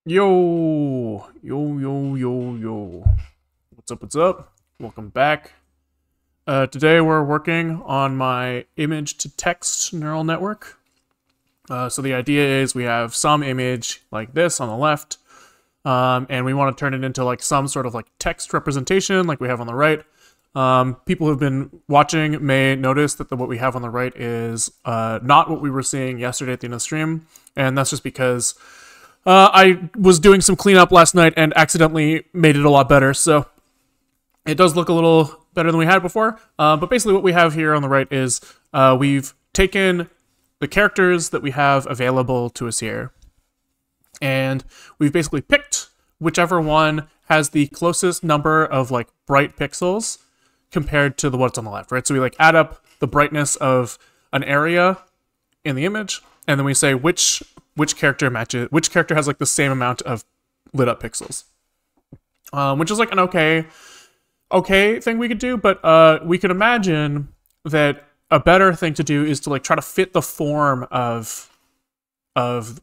Yo. What's up, Welcome back. Today we're working on my image to text neural network. So the idea is we have some image like this on the left, and we want to turn it into like some sort of like text representation like we have on the right. People who've been watching may notice that what we have on the right is not what we were seeing yesterday at the end of the stream, and that's just because I was doing some cleanup last night and accidentally made it a lot better, so it does look a little better than we had before. But basically what we have here on the right is we've taken the characters that we have available to us here, and we've basically picked whichever one has the closest number of like bright pixels compared to what's on the left, right? So we like add up the brightness of an area in the image, and then we say which character has like the same amount of lit up pixels, which is like an okay thing we could do, but we could imagine that a better thing to do is to like try to fit the form of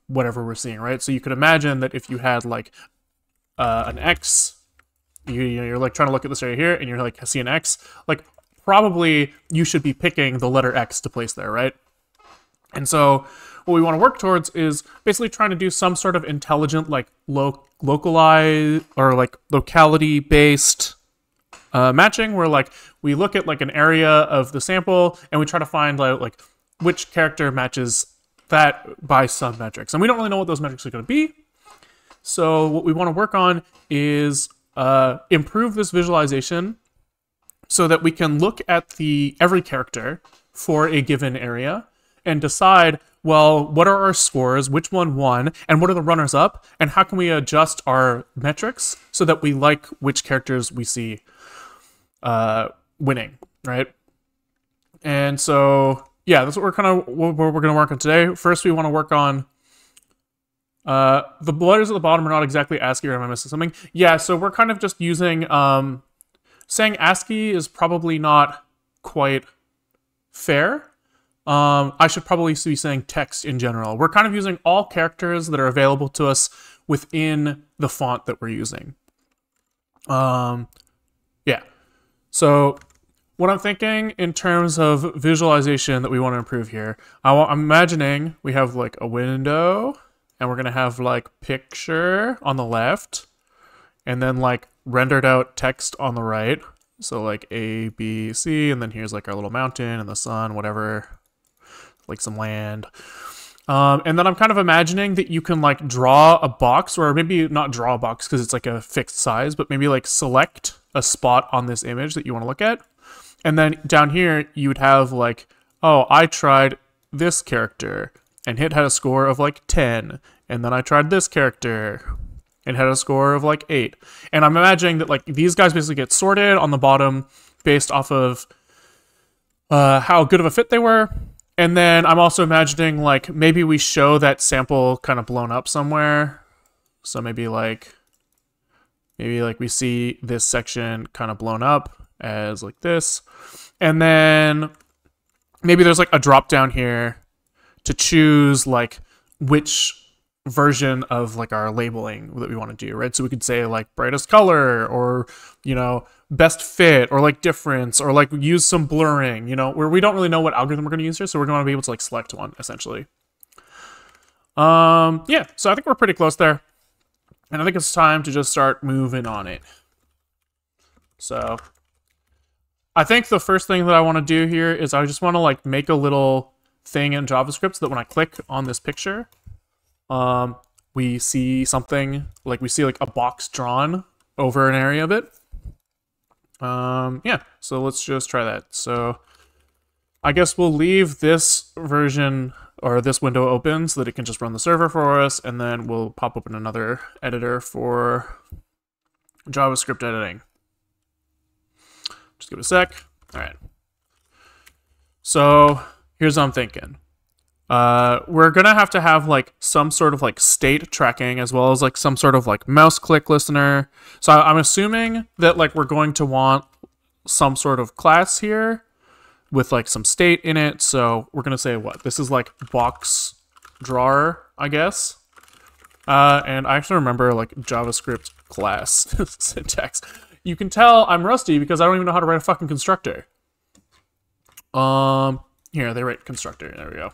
whatever we're seeing, right? So you could imagine that if you had like an X, you're like trying to look at this area here, and you're like see an X, like probably you should be picking the letter X to place there, right? And so what we want to work towards is basically trying to do some sort of intelligent, like localized or like locality based matching, where like we look at like an area of the sample and we try to find like which character matches that by some metrics. And we don't really know what those metrics are going to be. So what we want to work on is improve this visualization so that we can look at every character for a given area and decide, well, what are our scores, which one won, and what are the runners up, and how can we adjust our metrics so that we like which characters we see winning, right? And so, yeah, that's what we're going to work on today. First, we want to work on the letters at the bottom are not exactly ASCII, or am I missing something? Yeah, so we're kind of just using, saying ASCII is probably not quite fair. I should probably be saying text in general. We're kind of using all characters that are available to us within the font that we're using. Yeah. So what I'm thinking in terms of visualization that we want to improve here, I'm imagining we have like a window, and we're going to have like picture on the left, and then like rendered out text on the right. So like A, B, C, and then here's like our little mountain and the sun, whatever, like some land. And then I'm kind of imagining that you can like draw a box, or maybe not draw a box because it's like a fixed size, but maybe like select a spot on this image that you want to look at. And then down here, you would have like, oh, I tried this character and it had a score of like 10. And then I tried this character and had a score of like 8. And I'm imagining that like these guys basically get sorted on the bottom based off of how good of a fit they were. And then I'm also imagining like maybe we show that sample kind of blown up somewhere. So maybe like we see this section kind of blown up as like this. And then maybe there's like a drop down here to choose like which version of like our labeling that we want to do, right? So we could say like brightest color, or best fit, or like difference, or like use some blurring, where we don't really know what algorithm we're going to use here, so we're going to be able to like select one essentially. Yeah, so I think we're pretty close there, and I think it's time to just start moving on it. So I think the first thing that I want to do here is I just want to like make a little thing in JavaScript so that when I click on this picture, we see something, like we see like a box drawn over an area of it. Yeah, so let's just try that. So I guess we'll leave this version or this window open so that it can just run the server for us, and then we'll pop open another editor for JavaScript editing. Just give it a sec. All right. So here's what I'm thinking. We're gonna have to have like some sort of like state tracking, as well as like some sort of like mouse click listener. So I'm assuming that like we're going to want some sort of class here with like some state in it. So we're gonna say what? This is like box drawer, I guess. And I actually remember like JavaScript class syntax. You can tell I'm rusty because I don't even know how to write a fucking constructor. Here, they write constructor. There we go.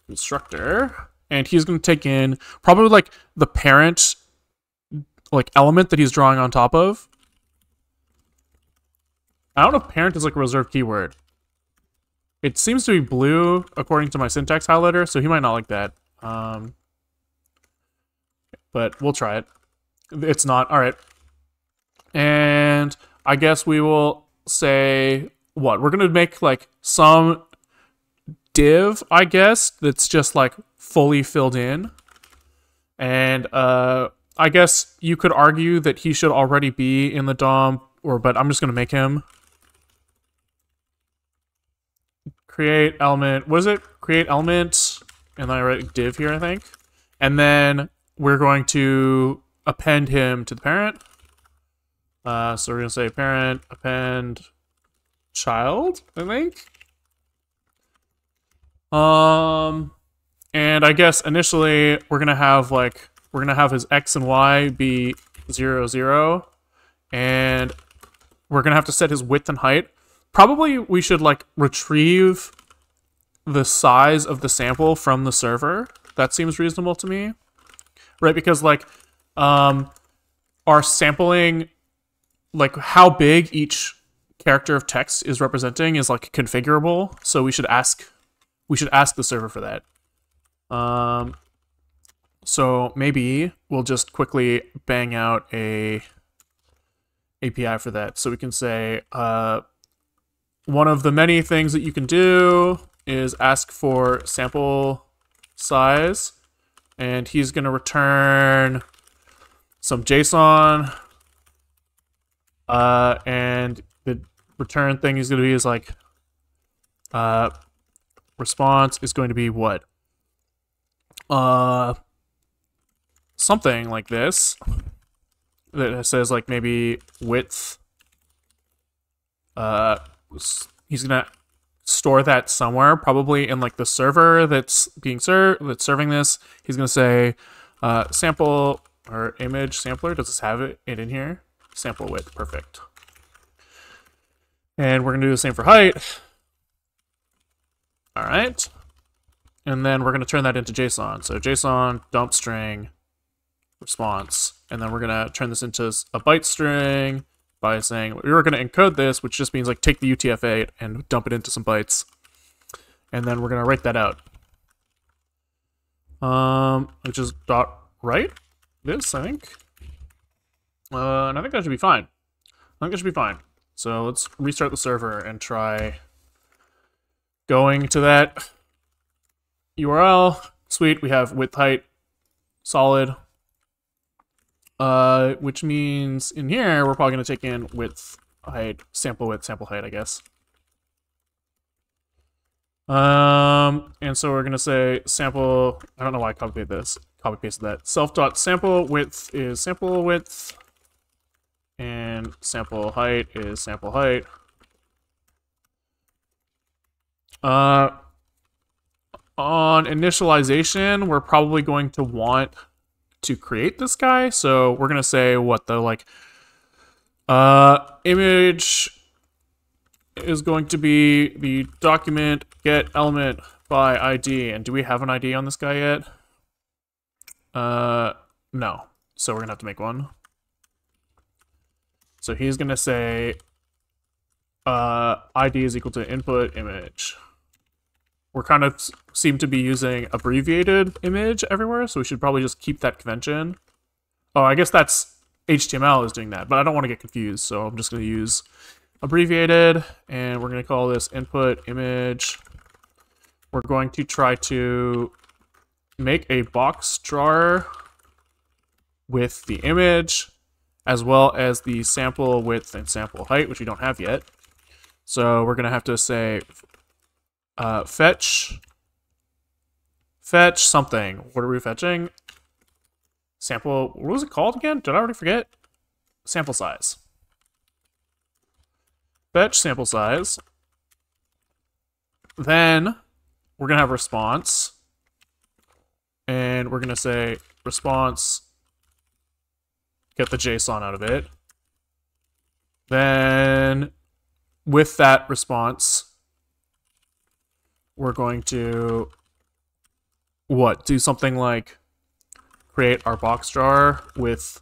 Constructor. And he's going to take in probably like the parent like element that he's drawing on top of. I don't know if parent is like a reserved keyword. It seems to be blue according to my syntax highlighter, so he might not like that. But we'll try it. It's not. All right. And I guess we will say what? We're going to make like some div, I guess, that's just like fully filled in. And I guess you could argue that he should already be in the DOM, but I'm just going to make him. Create element. What is it? Create element. And then I write div here, I think. And then we're going to append him to the parent. So we're going to say parent, append, child, I think. And I guess initially we're going to have like, we're going to have his X and Y be 0, 0. And we're going to have to set his width and height. Probably we should like retrieve the size of the sample from the server. That seems reasonable to me. Right, because like our sampling, like how big each character of text is representing is like configurable. So we should ask the server for that. So maybe we'll just quickly bang out a API for that. So we can say one of the many things that you can do is ask for sample size, and he's going to return some JSON, and the return thing is going to be is like response is going to be what? Something like this that says like maybe width. He's gonna store that somewhere, probably in like the server that's being that's serving this. He's gonna say sample or image sampler. Does this have it in here? Sample width, perfect. And we're gonna do the same for height. All right. And then we're gonna turn that into JSON. So JSON dump string response, and then we're gonna turn this into a byte string by saying we were going to encode this, which just means like take the UTF-8 and dump it into some bytes, and then we're going to write that out. Which is dot write this, I think. And I think that should be fine. I think that should be fine. So let's restart the server and try going to that URL. Sweet, we have width height solid. Which means in here, we're probably going to take in width, height, sample width, sample height, I guess. And so we're going to say sample, I don't know why I copy pasted that. Self.sample width is sample width, and sample height is sample height. On initialization, we're probably going to want to create this guy, so we're gonna say what the like image is going to be the document get element by ID. And do we have an ID on this guy yet? No, so we're gonna have to make one. So he's gonna say ID is equal to input image. We're kind of seem to be using abbreviated image everywhere, so we should probably just keep that convention. Oh, I guess that's HTML is doing that, but I don't want to get confused, so I'm just going to use abbreviated, and we're going to call this input image. We're going to try to make a box drawer with the image, as well as the sample width and sample height, which we don't have yet. So we're going to have to say fetch something. What are we fetching? Sample, what was it called again? Did I already forget? Sample size. Fetch sample size. Then we're gonna have response, and we're gonna say response, get the JSON out of it. Then with that response, we're going to do something like create our box jar with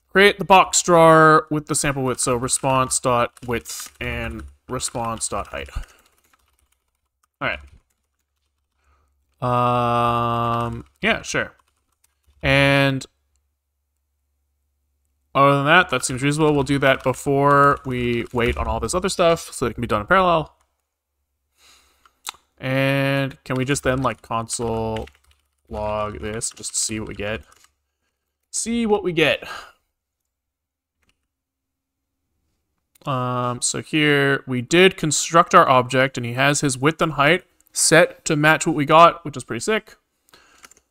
create the box jar with the sample width, so response.width and response.height. All right. Yeah, sure. And other than that, that seems reasonable. We'll do that before we wait on all this other stuff, so it can be done in parallel. And can we just then like console log this just to see what we get? See what we get. So here we did construct our object, and he has his width and height set to match what we got, which is pretty sick.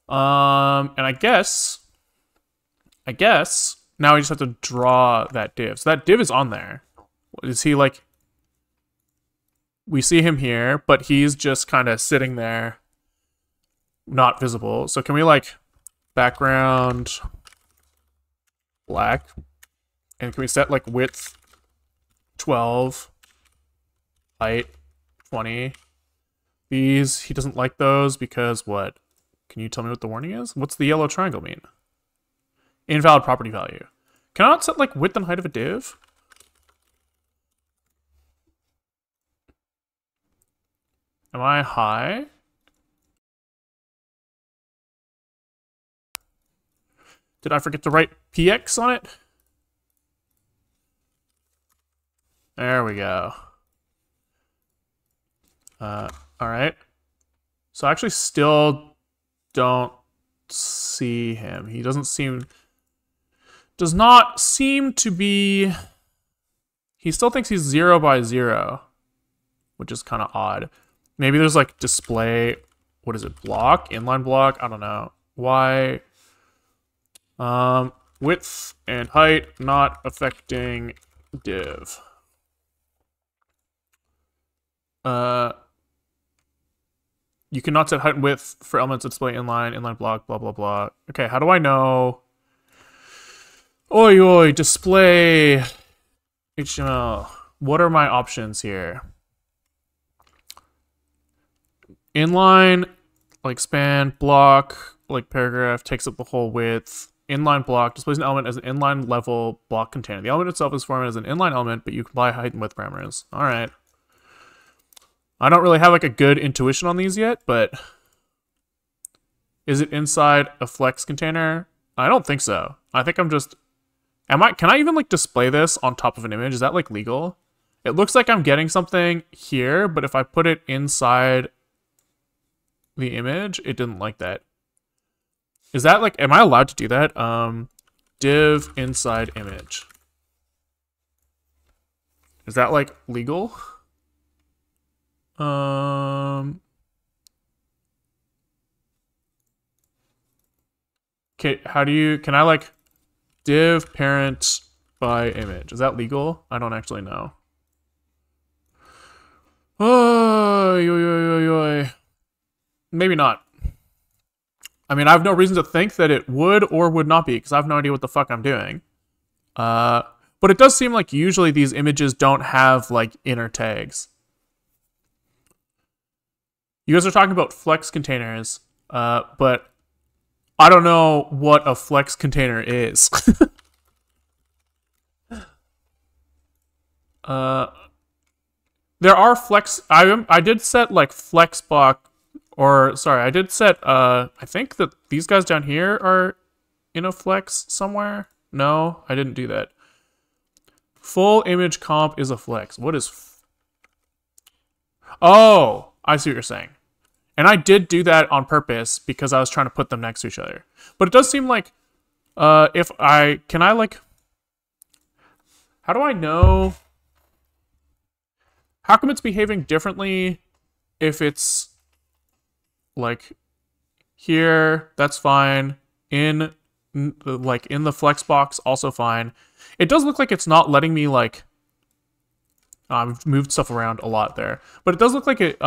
And I guess now we just have to draw that div. So that div is on there. Is he like? We see him here, but he's just kind of sitting there, not visible. So can we like background black, and can we set like width 12, height 20? These, he doesn't like those because what? Can you tell me what the warning is? What's the yellow triangle mean? Invalid property value. Can I not set like width and height of a div? Am I high? Did I forget to write PX on it? There we go. All right. So I actually still don't see him. He does not seem to be, he still thinks he's 0 by 0, which is kind of odd. Maybe there's like display, what is it, block, inline block, I don't know. Why? Width and height not affecting div. You cannot set height and width for elements that display inline block, blah, blah, blah. Okay, how do I know? Oi, oi, display HTML. What are my options here? Inline, like span, block, like paragraph, takes up the whole width. Inline block displays an element as an inline level block container. The element itself is formatted as an inline element, but you can apply height and width parameters. All right. I don't really have like a good intuition on these yet, but is it inside a flex container? I don't think so. I think I'm just, can I even like display this on top of an image? Is that like legal? It looks like I'm getting something here, but if I put it inside the image, it didn't like that. Is that like, am I allowed to do that? Div inside image. Is that like legal? Okay, can I like div parent by image? Is that legal? I don't actually know. Oh, maybe not. I mean, I have no reason to think that it would or would not be, because I have no idea what the fuck I'm doing. But it does seem like usually these images don't have like inner tags. You guys are talking about flex containers, but I don't know what a flex container is. There are flex, I did set like flexbox, or sorry, I did set, I think that these guys down here are in a flex somewhere. No, I didn't do that. Full image comp is a flex. What is, oh, I see what you're saying. And I did do that on purpose because I was trying to put them next to each other. But it does seem like, how do I know? How come it's behaving differently if it's like here, that's fine. In the flex box, also fine. It does look like it's not letting me like, I've moved stuff around a lot there, but it does look like it,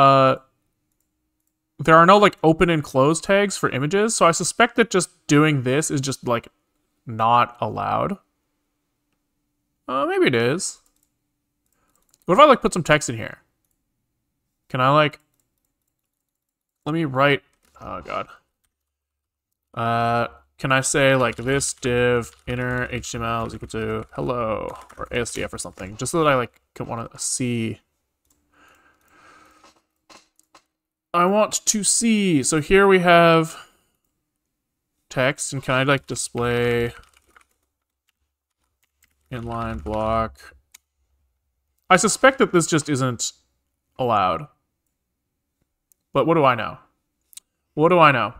there are no like open and close tags for images, so I suspect that just doing this is just like not allowed. Maybe it is. What if I like put some text in here? Can I like, let me write, oh god. Can I say like this div inner HTML is equal to hello or ASDF or something, just so that I like can want to see. I want to see. So here we have text, and can I like display inline block? I suspect that this just isn't allowed. But what do I know? What do I know?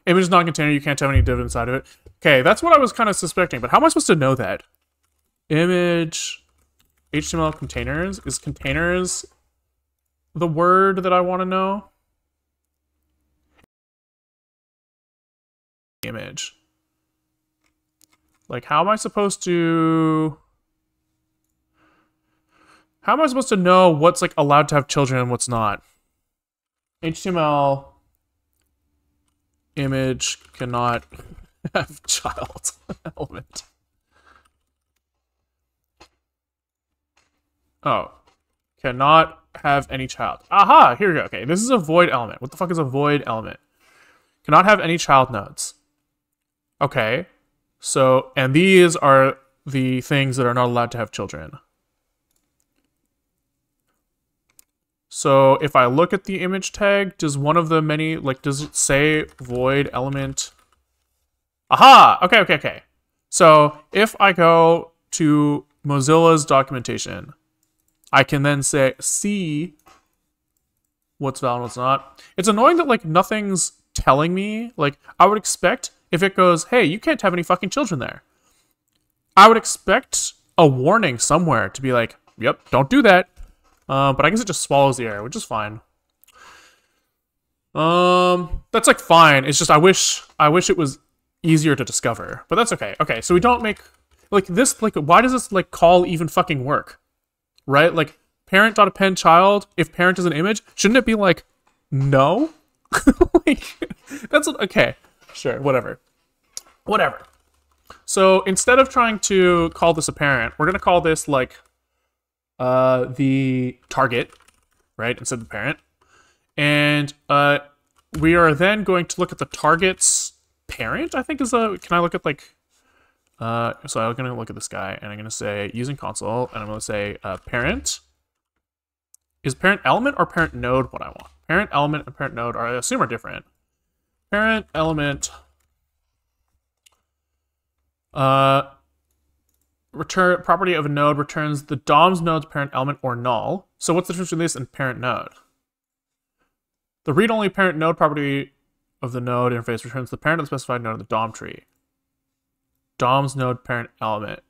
Image is not a container, you can't have any div inside of it. Okay, that's what I was kind of suspecting, but how am I supposed to know that? Image HTML containers? Is containers the word that I want to know? Image. Like, how am I supposed to know what's like allowed to have children and what's not? HTML image cannot have child element. Oh. Cannot have any child. Aha! Here we go. Okay, this is a void element. What the fuck is a void element? Cannot have any child nodes. Okay. So, and these are the things that are not allowed to have children. So, if I look at the image tag, does one of the many, like, does it say void element? Aha! Okay. So, if I go to Mozilla's documentation, I can then say, see what's valid and what's not. It's annoying that, like, nothing's telling me. Like, I would expect if it goes, hey, you can't have any fucking children there. I would expect a warning somewhere to be like, yep, don't do that. But I guess it just swallows the error, which is fine. That's, like, fine. It's just I wish it was easier to discover. But that's okay. Okay, so we don't make... Like, this... Like, why does this, like, call even fucking work? Right? Like, parent.append child, if parent is an image, shouldn't it be like, no? Like, that's what, okay. Sure, whatever. So, instead of trying to call this a parent, we're going to call this, like, the target, right? Instead of the parent. And, we are then going to look at the target's parent, I think is a, can I look at, like, so I'm going to look at this guy, and I'm going to say, using console, and I'm going to say, parent. Is parent element or parent node what I want? Parent element and parent node, I assume, are different. Parent element, return property of a node returns the DOM's node's parent element or null. So what's the difference between this and parent node? The read-only parent node property of the node interface returns the parent of the specified node of the DOM tree. DOM's node parent element.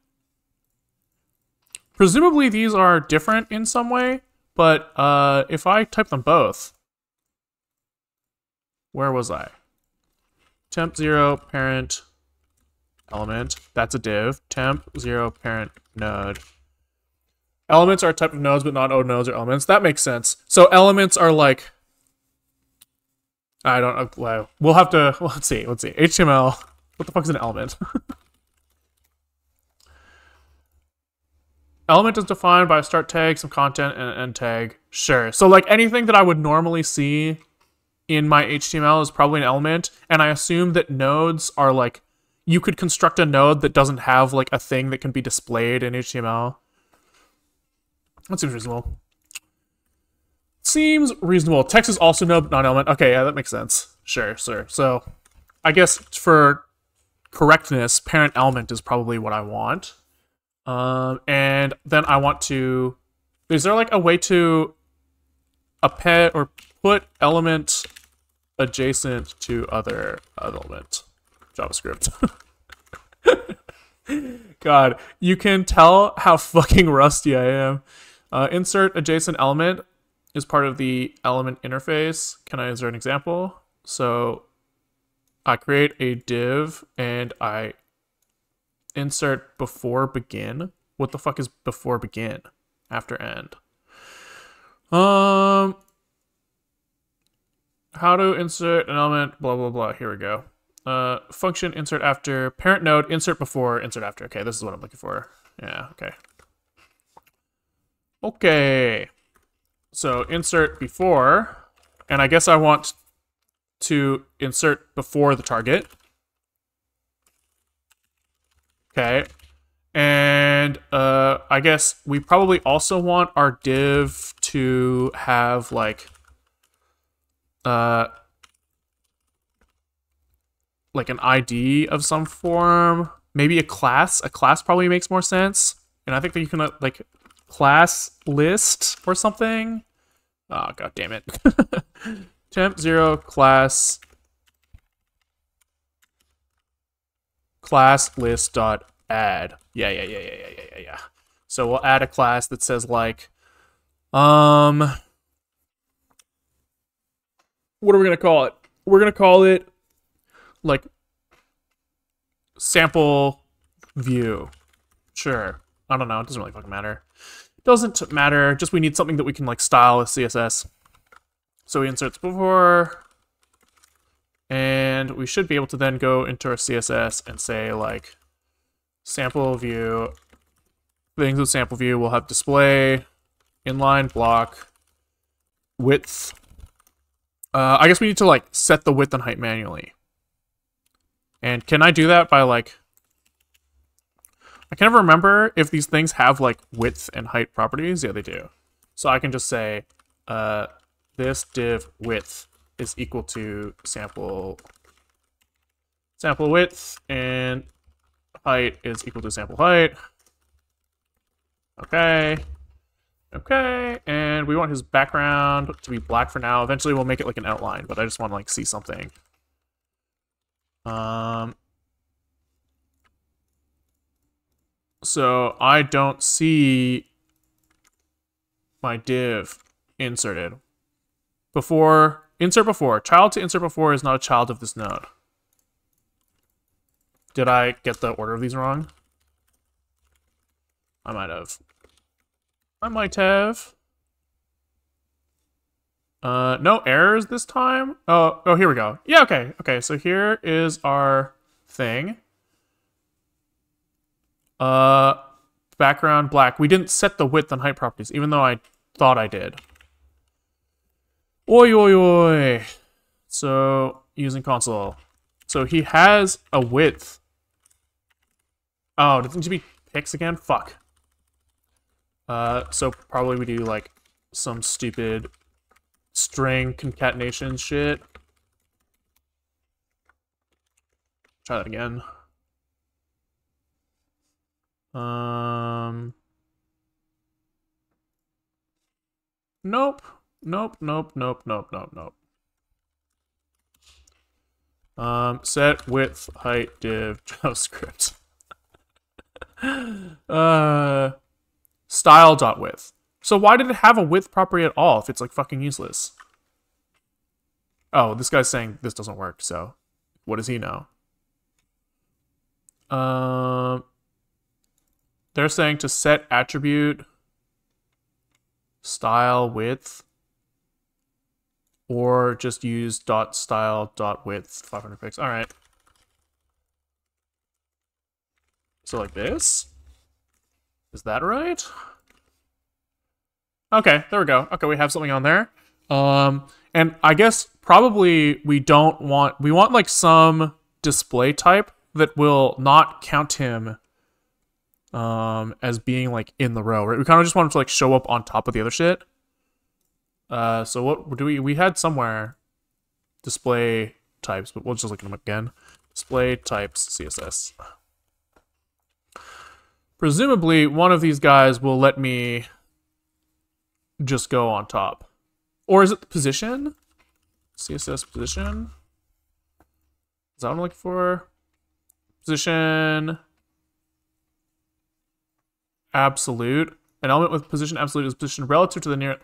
Presumably these are different in some way, but if I type them both, where was I? Temp0 parent element, that's a div. Temp0 parent node. Elements are a type of nodes, but not all nodes are elements. That makes sense. So elements are like, I don't know. We'll have to, well, let's see. HTML, what the fuck is an element? Element is defined by a start tag, some content, and an end tag. Sure. So like anything that I would normally see in my HTML is probably an element, and I assume that nodes are like, you could construct a node that doesn't have like a thing that can be displayed in HTML. That seems reasonable. Seems reasonable. Text is also node, but not element. Okay, yeah, that makes sense. Sure. So I guess for correctness, parent element is probably what I want. And then I want to, is there like a way to append or put element adjacent to other element? JavaScript. God, you can tell how fucking rusty I am. Insert adjacent element is part of the element interface. Can I insert an example? So I create a div and I insert before begin. What the fuck is before begin? After end. how to insert an element, blah, blah, blah. Here we go. Function insert after, parent node, insert before, insert after. Okay, this is what I'm looking for. Yeah, okay. Okay. So insert before, and I guess I want to insert before the target. Okay. And I guess we probably also want our div to have like an ID of some form, maybe a class. A class probably makes more sense. And I think that you can like class list or something. Oh, god damn it. Temp 0 class list dot add. Yeah. So we'll add a class that says like what are we gonna call it? We're gonna call it like sample view. Sure. I don't know. It doesn't really fucking matter. Doesn't matter. Just we need something that we can like style with CSS. So we insert before, and we should be able to then go into our CSS and say like sample view. Things with sample view will have display, inline block, width. I guess we need to like set the width and height manually. And can I do that by like, I can never remember if these things have like width and height properties. Yeah, they do. So I can just say this div width is equal to sample width, and height is equal to sample height. Okay. Okay, and we want his background to be black for now. Eventually we'll make it like an outline, but I just want to like see something. So I don't see my div inserted. Before, insert before. Child to insert before is not a child of this node. Did I get the order of these wrong? I might have. No errors this time? Oh, here we go. Yeah, okay. Okay, so here is our thing. Background black. We didn't set the width and height properties, even though I thought I did. Oi, oi, oi. So, using console. So he has a width. Oh, does it need to be pix again? Fuck. So probably we do like some stupid string concatenation shit. Try that again. Nope. Set width height div JavaScript. Style.width. So why did it have a width property at all if it's like fucking useless? Oh, this guy's saying this doesn't work, so what does he know? They're saying to set attribute style width, or just use dot style dot width 500 pixels. All right. So like this? Is that right? Okay, there we go. Okay, we have something on there. And I guess probably we want like some display type that will not count him as being like in the row, right? We kind of just want him to like show up on top of the other shit. So what do we had somewhere display types, but we'll just look at them again. Display types CSS. Presumably one of these guys will let me just go on top. Or is it the position? CSS position? Is that what I'm looking for? Position absolute. An element with position absolute is position relative to the nearest.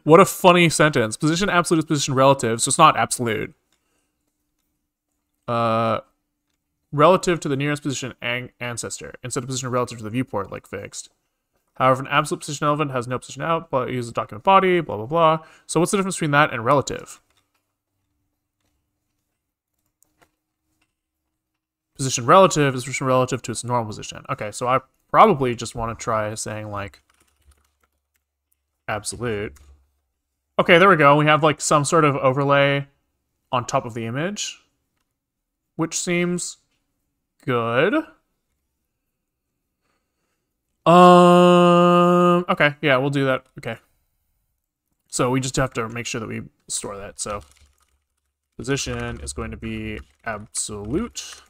What a funny sentence. Position absolute is position relative, so it's not absolute. Relative to the nearest position ancestor, instead of position relative to the viewport, like fixed. However, an absolute position element has no position out, but uses a document body, blah, blah, blah. So what's the difference between that and relative? position relative is position relative to its normal position. Okay, so I probably just want to try saying like absolute. Okay, there we go. We have like some sort of overlay on top of the image, which seems good. Okay, yeah, we'll do that. Okay. So we just have to make sure that we store that. So position is going to be absolute.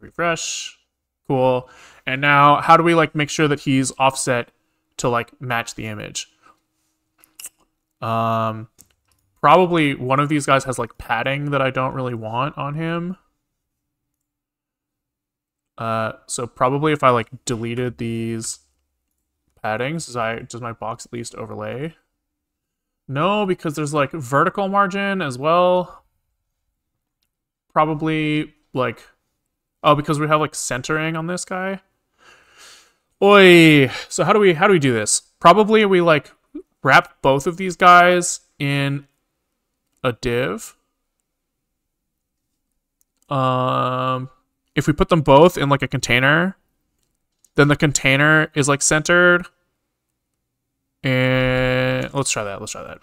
Refresh. Cool. And now how do we like make sure that he's offset to like match the image? Probably one of these guys has like padding that I don't really want on him. So probably if I like deleted these paddings, does my box at least overlay? No, because there's like vertical margin as well. Probably like, oh, because we have like centering on this guy. Oi. So how do we do this? Probably we like wrap both of these guys in a div. If we put them both in like a container, then the container is like centered. And let's try that.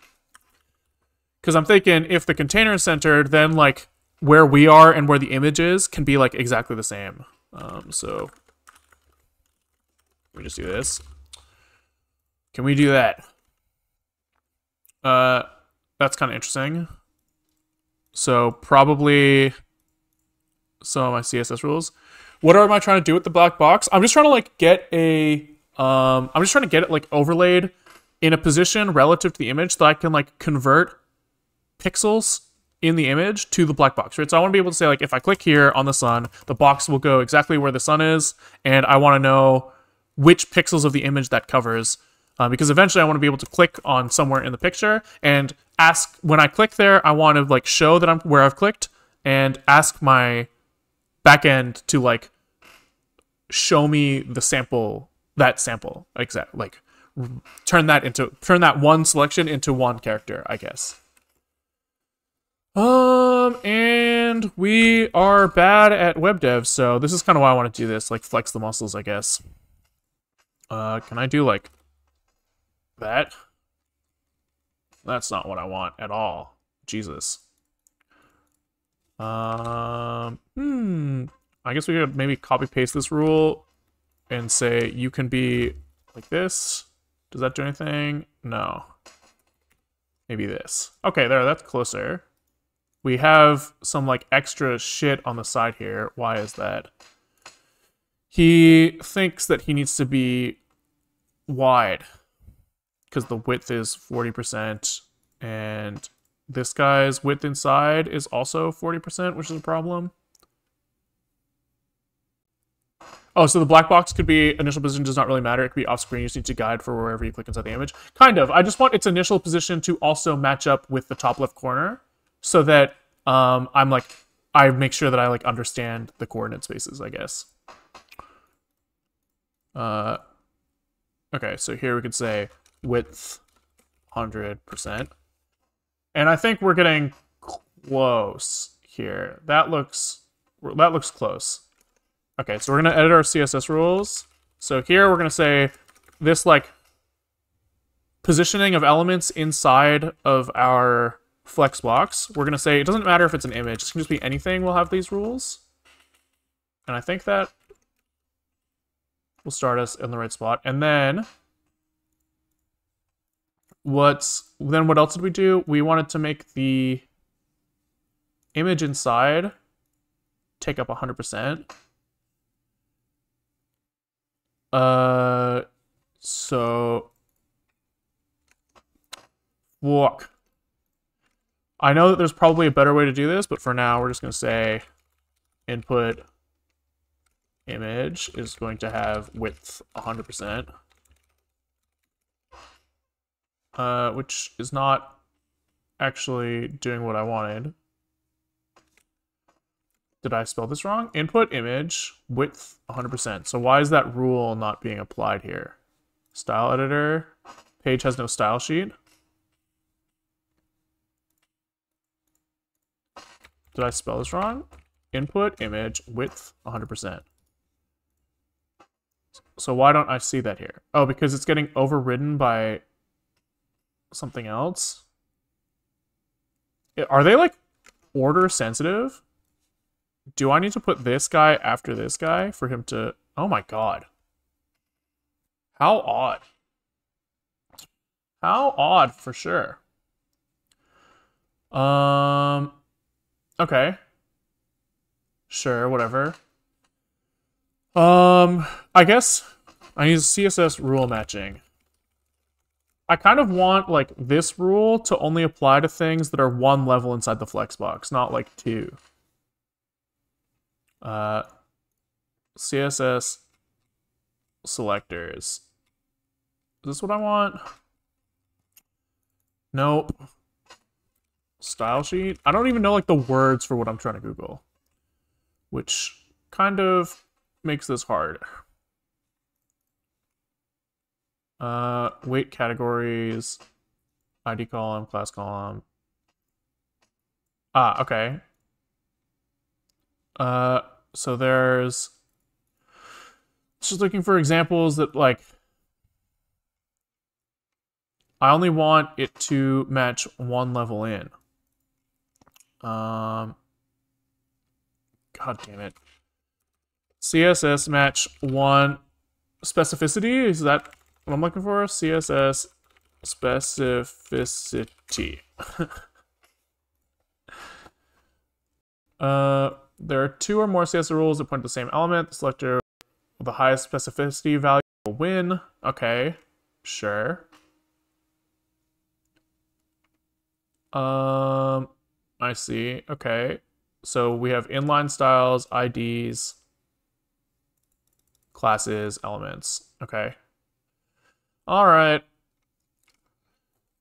Because I'm thinking if the container is centered, then like where we are and where the image is can be like exactly the same. So let me just do this. Can we do that? That's kind of interesting. So probably some of my CSS rules. What am I trying to do with the black box? I'm just trying to like get a, I'm just trying to get it like overlaid in a position relative to the image so that I can like convert pixels in the image to the black box, right? So I want to be able to say like, if I click here on the sun, the box will go exactly where the sun is. And I want to know which pixels of the image that covers. Because eventually I want to be able to click on somewhere in the picture and ask, when I click there, I want to like show that I'm where I've clicked and ask my backend to like show me the sample, exact, like turn that one selection into one character, I guess. And we are bad at web dev, so this is kind of why I want to do this, like flex the muscles, I guess. Can I do like that? That's not what I want at all. Jesus. I guess we could maybe copy paste this rule and say you can be like this. Does that do anything? No. Maybe this. Okay, there, that's closer. We have some like extra shit on the side here. Why is that? He thinks that he needs to be wide because the width is 40% and this guy's width inside is also 40%, which is a problem. Oh, so the black box could be initial position does not really matter. It could be off screen. You just need to guide for wherever you click inside the image. Kind of. I just want its initial position to also match up with the top left corner so that I make sure that I like understand the coordinate spaces, I guess. Okay, so here we could say width 100%. And I think we're getting close here. That looks close. Okay, so we're going to edit our CSS rules. So here we're going to say this like positioning of elements inside of our flex box. We're going to say it doesn't matter if it's an image. It can just be anything. We'll have these rules. And I think that will start us in the right spot. And then what else did we do? We wanted to make the image inside take up 100%. So walk. I know that there's probably a better way to do this, but for now we're just going to say input image is going to have width 100%. Which is not actually doing what I wanted. Did I spell this wrong? Input image, width 100%. So why is that rule not being applied here? Style editor, page has no style sheet. Did I spell this wrong? input image width 100%. So why don't I see that here? Oh, because it's getting overridden by something else. Are they like order sensitive? Do I need to put this guy after this guy for him to... Oh my god. How odd. How odd, for sure. Okay. Sure, whatever. I guess I use CSS rule matching. I kind of want, like, this rule to only apply to things that are one level inside the flexbox, not, like, two. CSS selectors. Is this what I want? Nope. Style sheet? I don't even know, like, the words for what I'm trying to Google. Which kind of makes this hard. Weight categories, ID column, class column. Ah, okay. So there's just looking for examples that, like, I only want it to match one level in. God damn it. CSS match one specificity, is that what I'm looking for? CSS specificity. There are two or more CSS rules that point to the same element. The selector with the highest specificity value will win. Okay, sure. I see. Okay. So we have inline styles, IDs, classes, elements. Okay. All right.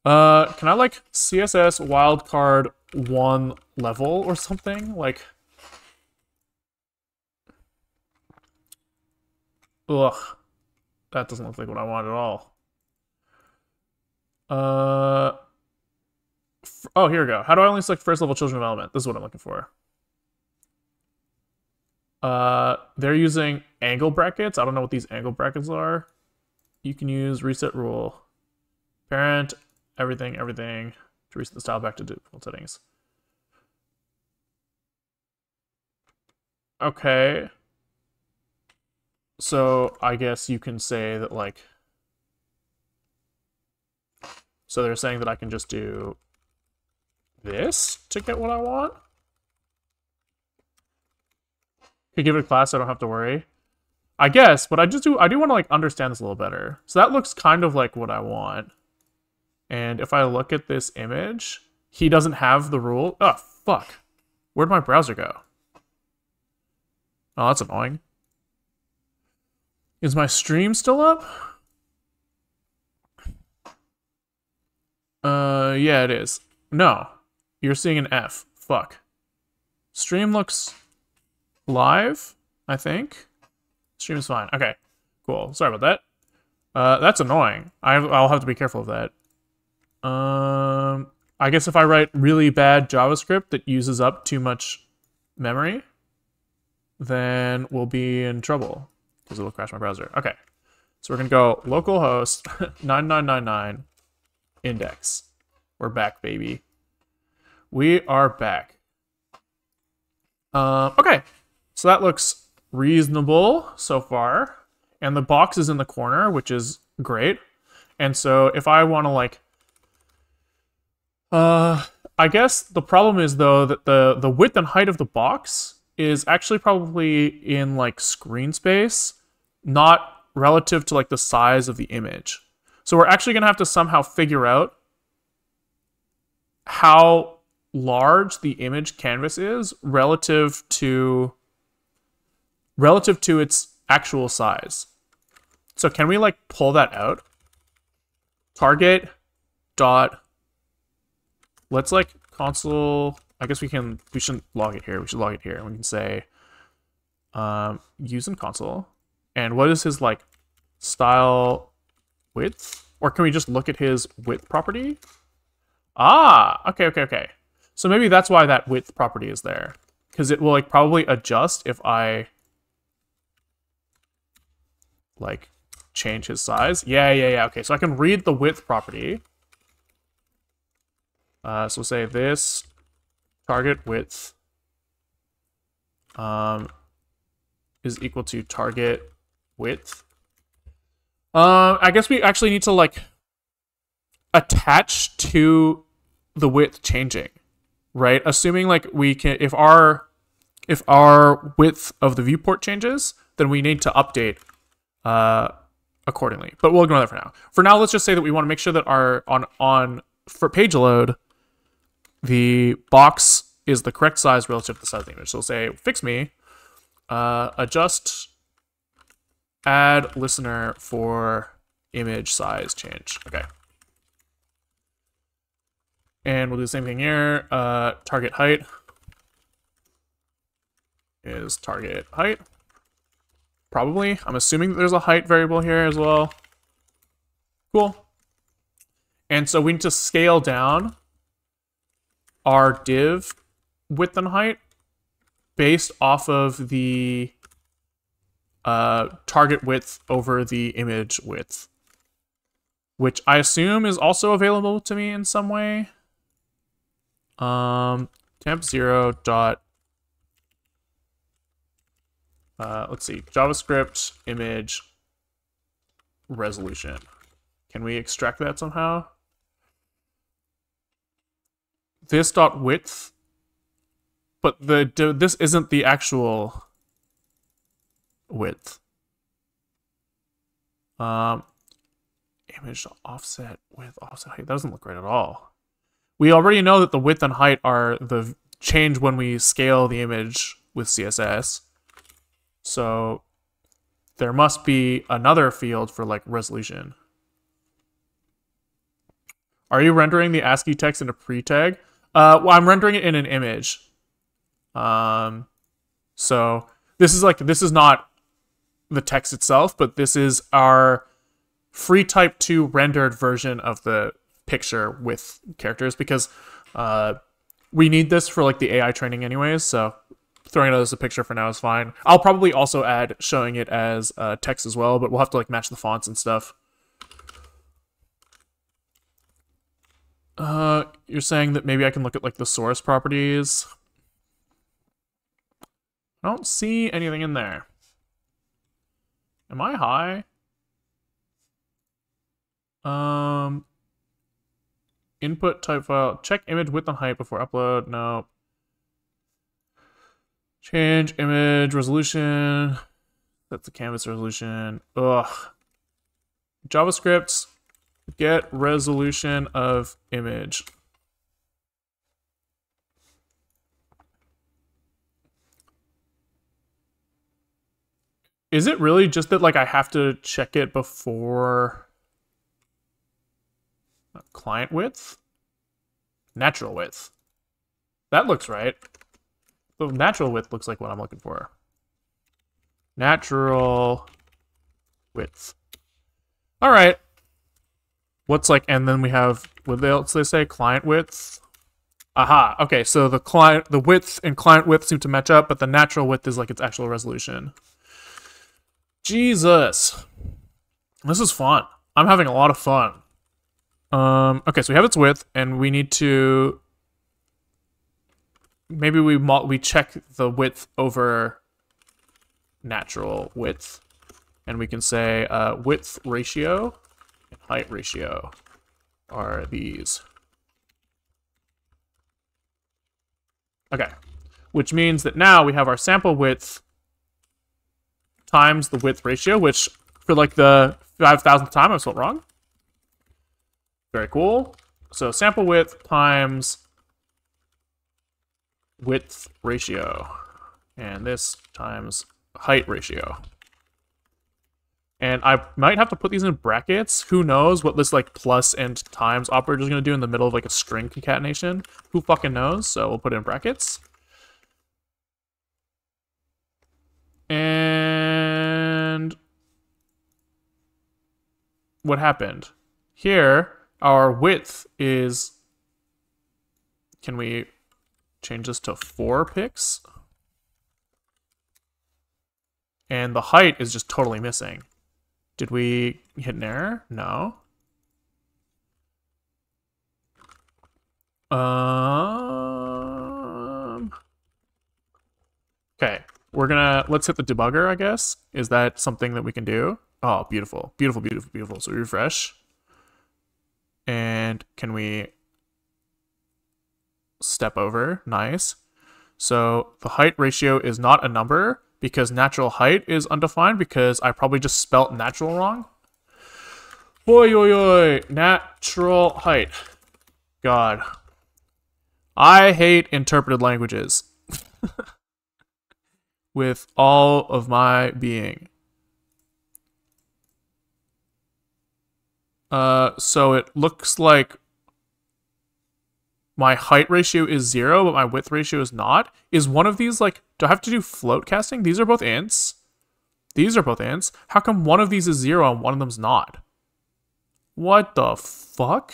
Can I like CSS wildcard one level or something? Like, ugh, that doesn't look like what I want at all. Oh, here we go. How do I only select first level children of element? This is what I'm looking for. They're using angle brackets. I don't know what these angle brackets are. You can use reset rule. Parent, everything, to reset the style back to default settings. Okay. So I guess you can say that, like, so they're saying that I can just do this to get what I want? Could give it a class, so I don't have to worry. I guess, but I do want to, like, understand this a little better. So that looks kind of like what I want. And if I look at this image, he doesn't have the rule. Oh, fuck. Where'd my browser go? Oh, that's annoying. Is my stream still up? Yeah, it is. No. You're seeing an F. Fuck. Stream looks live, I think. Stream is fine. Okay, cool. Sorry about that. That's annoying. I'll have to be careful of that. I guess if I write really bad JavaScript that uses up too much memory, then we'll be in trouble because it'll crash my browser. Okay, so we're gonna go localhost 9999 index. We're back, baby. We are back. Okay, so that looks reasonable so far, and the box is in the corner, which is great. And so if I want to, like, I guess the problem is, though, that the width and height of the box is actually probably in, like, screen space, not relative to, like, the size of the image. So we're actually gonna have to somehow figure out how large the image canvas is relative to its actual size. So can we, like, pull that out? Target dot, let's, like, console, I guess we shouldn't log it here. We should log it here. And we can say use in console. And what is his, like, style width? Or can we just look at his width property? Ah, okay. So maybe that's why that width property is there. because it will like probably adjust if I like change his size. Yeah. Okay, so I can read the width property. So we'll say this target width is equal to target width. I guess we actually need to like attach to the width changing, right? Assuming like we can, if our width of the viewport changes, then we need to update accordingly. But we'll ignore that for now. For now, let's just say that we want to make sure that our for page load, the box is the correct size relative to the size of the image. So we'll say fix me, adjust add listener for image size change. Okay. And we'll do the same thing here. Target height is target height. Probably. I'm assuming that there's a height variable here as well. Cool. And so we need to scale down our div width and height based off of the target width over the image width, which I assume is also available to me in some way. Temp0 dot let's see, JavaScript image resolution. Can we extract that somehow? This dot width, but this isn't the actual width. Image offset with offset height. That doesn't look right at all. We already know that the width and height are the change when we scale the image with CSS. So there must be another field for like resolution. Are you rendering the ASCII text in a pre-tag? Well, I'm rendering it in an image. So this is not the text itself, but this is our free type 2 rendered version of the picture with characters, because we need this for like the AI training anyways, so throwing it as a picture for now is fine. I'll probably also add showing it as text as well, but we'll have to like match the fonts and stuff. You're saying that maybe I can look at like the source properties. I don't see anything in there. Am I high? Input type file. Check image width and height before upload. No. Change image resolution. That's the canvas resolution. Ugh. JavaScript. Get resolution of image. Is it really just that like I have to check it before client width? Natural width. That looks right. The natural width looks like what I'm looking for. Natural width. All right. What's like, and then we have, what else they say? Client width. Aha. Okay, so the width and client width seem to match up, but the natural width is like its actual resolution. Jesus. This is fun. I'm having a lot of fun. Okay, so we have its width, and we need to, maybe we check the width over natural width, and we can say width ratio and height ratio are these. Okay, which means that now we have our sample width times the width ratio, which for like the 5,000th time I spelled wrong. Very cool. So sample width times width ratio, and this times height ratio. And I might have to put these in brackets. Who knows what this like plus and times operator is going to do in the middle of like a string concatenation? Who fucking knows? So we'll put it in brackets. And what happened? Here, our width is, can we change this to 4 pixels? and the height is just totally missing. Did we hit an error? No. Okay, let's hit the debugger, I guess. Is that something that we can do? Oh, beautiful, beautiful, beautiful, beautiful. So we refresh. And can we step over? Nice. So the height ratio is not a number because natural height is undefined because I probably just spelt natural wrong. Oi, oi, oi. Natural height. God. I hate interpreted languages. With all of my being. So it looks like my height ratio is 0, but my width ratio is not. Is one of these like, do I have to do float casting? These are both ints. These are both ints. How come one of these is 0 and one of them's not? What the fuck?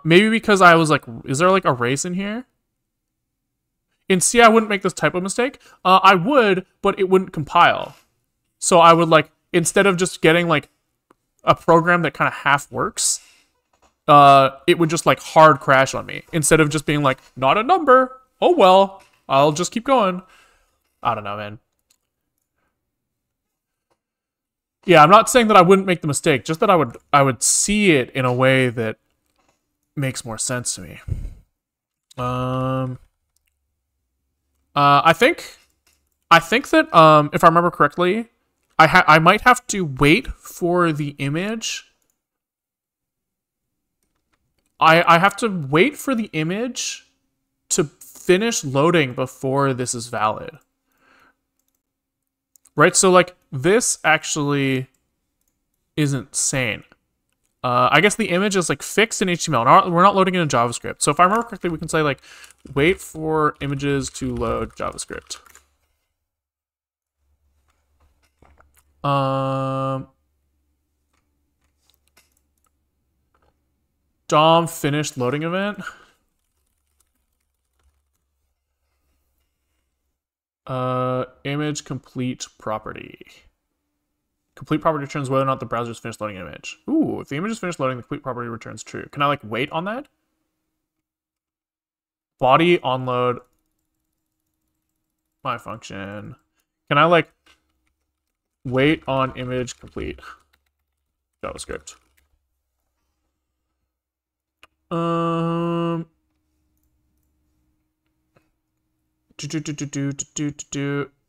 Maybe because I was like, is there like a race in here? In C, I wouldn't make this type of mistake. I would, but it wouldn't compile. So I would like, instead of just getting like a program that kind of half works, it would just like hard crash on me. Instead of just being like, not a number. Oh well, I'll just keep going. I don't know, man. Yeah, I'm not saying that I wouldn't make the mistake, just that I would see it in a way that makes more sense to me. I think that if I remember correctly, I might have to wait for the image. I have to wait for the image to finish loading before this is valid. Right? So like this actually isn't sane. I guess the image is like fixed in HTML. We're not loading it in JavaScript. So if I remember correctly, we can say like, wait for images to load JavaScript. DOM finished loading event. Image complete property. Complete property returns whether or not the browser is finished loading an image. Ooh, if the image is finished loading, the complete property returns true. Can I like wait on that? Body onload my function. Can I like wait on image complete JavaScript?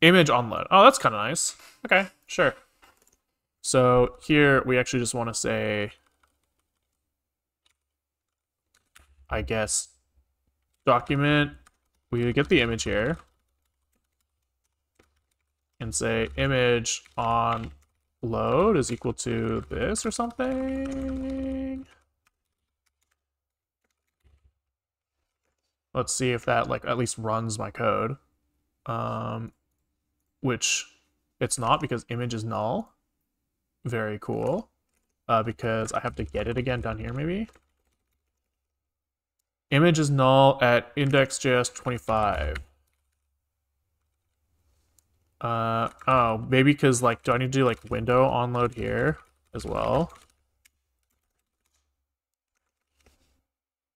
Image onload. Oh, that's kind of nice. Okay, sure. So here we actually just want to say, I guess, document, we get the image here and say image on load is equal to this or something. Let's see if that like at least runs my code, which it's not because image is null. Very cool, because I have to get it again down here maybe. Image is null at index.js 25. Oh, maybe because like, do I need to do like window onload here as well?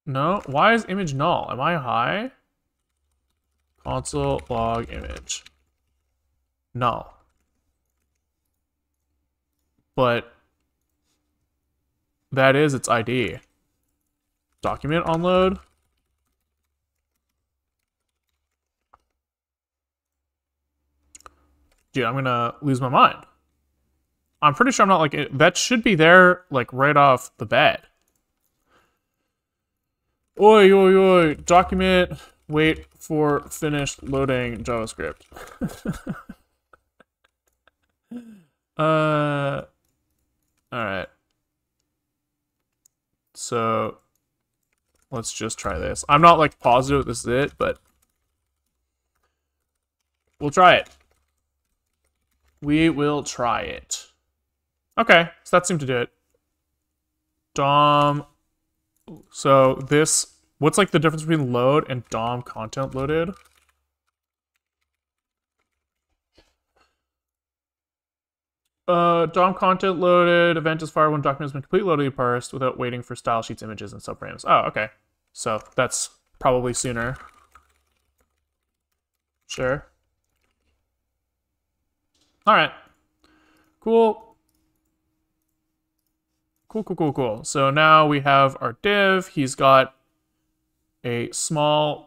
No, why is image null? Am I high? Console log image. Null. But that is its ID. Document onload. Dude, I'm gonna lose my mind. I'm pretty sure I'm not like, that should be there like right off the bat. Oi, oi, oi, document, wait for finished loading JavaScript. Alright. So, let's just try this. I'm not like positive this is it, but we'll try it. We will try it. Okay, so that seemed to do it. DOM. So this, what's like the difference between load and DOM content loaded? DOM content loaded. Event is fired when document has been completely loaded and parsed without waiting for style sheets, images, and subframes. Oh, okay. So that's probably sooner. Sure. All right. Cool. Cool. So now we have our div. He's got a smaller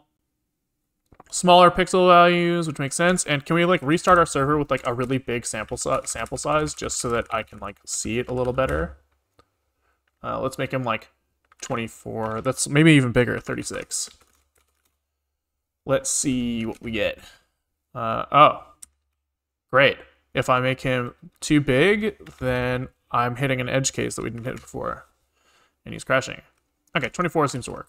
pixel values, which makes sense. And can we like restart our server with like a really big sample size just so that I can like see it a little better? Let's make him like 24. That's maybe even bigger, 36. Let's see what we get. Oh, great. If I make him too big, then I'm hitting an edge case that we didn't hit before. And he's crashing. Okay, 24 seems to work.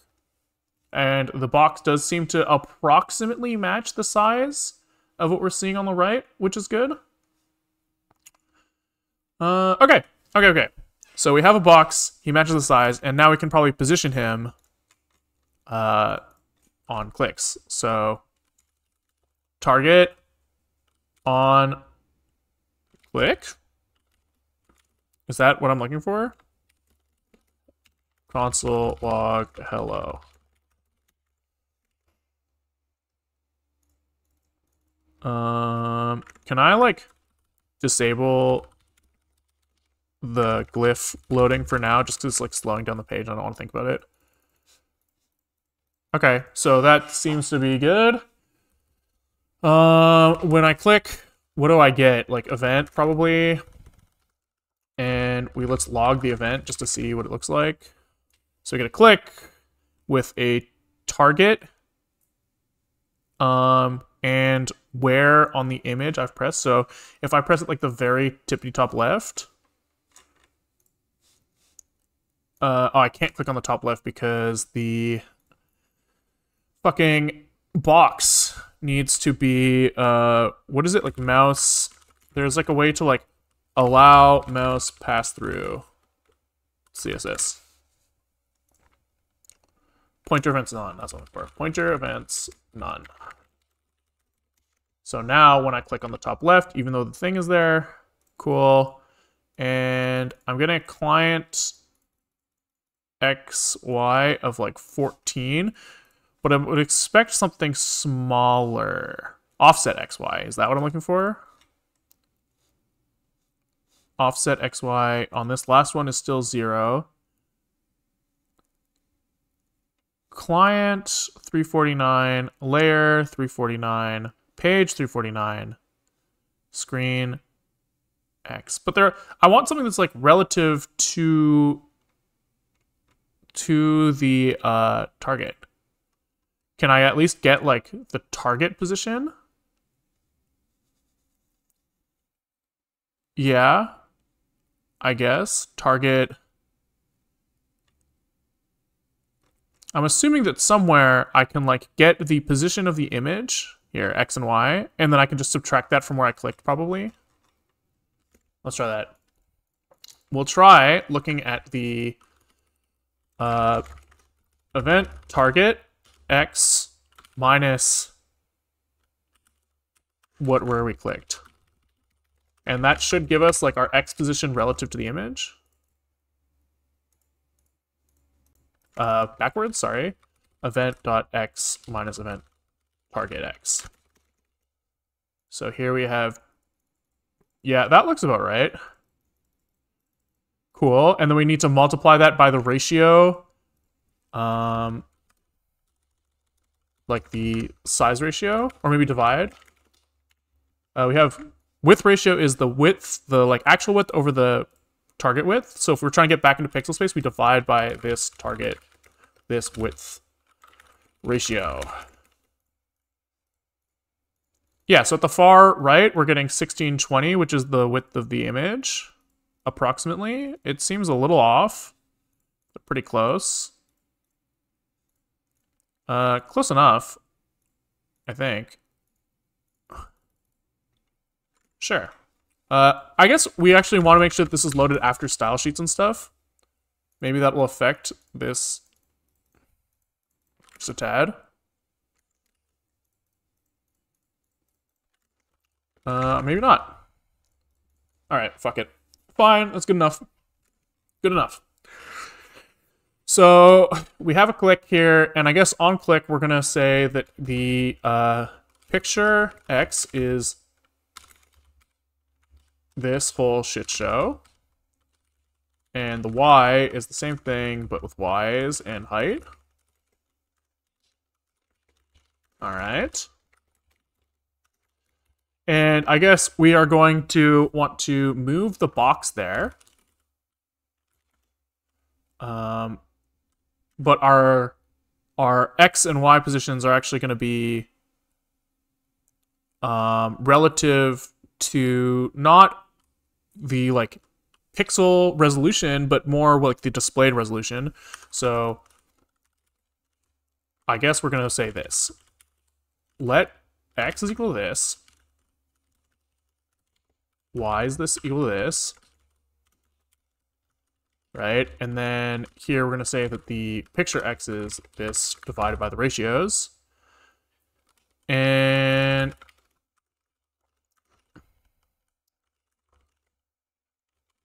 And the box does seem to approximately match the size of what we're seeing on the right, which is good. Okay. So we have a box, he matches the size, and now we can probably position him on clicks. So target on click. Is that what I'm looking for? Console log hello. Can I like disable the glyph loading for now just because it's like slowing down the page? I don't want to think about it. Okay, so that seems to be good. When I click, what do I get? Like event probably. And let's log the event just to see what it looks like. So we get a click with a target. And where on the image I've pressed. So if I press it like the very tippity top left. Oh, I can't click on the top left because the fucking box needs to be, what is it? Like mouse. There's like a way to like allow mouse pass through CSS. Pointer events none. That's what I'm looking for. Pointer events none. So now when I click on the top left, even though the thing is there, cool. And I'm getting a client XY of like 14, but I would expect something smaller. Offset XY, is that what I'm looking for? Offset XY on this last one is still 0. Client 349, layer 349, page 349, screen X. But I want something that's like relative to the target. Can I at least get like the target position? Yeah, I guess. Target. I'm assuming that somewhere I can like get the position of the image here, X and Y, and then I can just subtract that from where I clicked probably. Let's try that. We'll try looking at the event target X minus where we clicked. And that should give us like our X position relative to the image. Backwards, sorry. Event.x minus event target X. So here we have, yeah, that looks about right. Cool. And then we need to multiply that by the ratio. Like the size ratio, or maybe divide. We have width ratio is the width, the like actual width over the target width. So if we're trying to get back into pixel space, we divide by this target, this width ratio. Yeah, so at the far right, we're getting 1620, which is the width of the image, approximately. It seems a little off, but pretty close. Close enough, I think. Sure. I guess we actually want to make sure that this is loaded after style sheets and stuff. Maybe that will affect this just a tad. Maybe not. All right, fuck it. Fine, that's good enough. Good enough. So we have a click here, and I guess on click, we're going to say that the picture X is this whole shit show. And the Y is the same thing, but with Ys and height. All right. And I guess we are going to want to move the box there. But our X and Y positions are actually going to be relative to not the like pixel resolution, but more like the displayed resolution. So I guess we're going to say this. Let X is equal to this. Y is this equal to this. Right? And then here we're going to say that the picture X is this divided by the ratios. And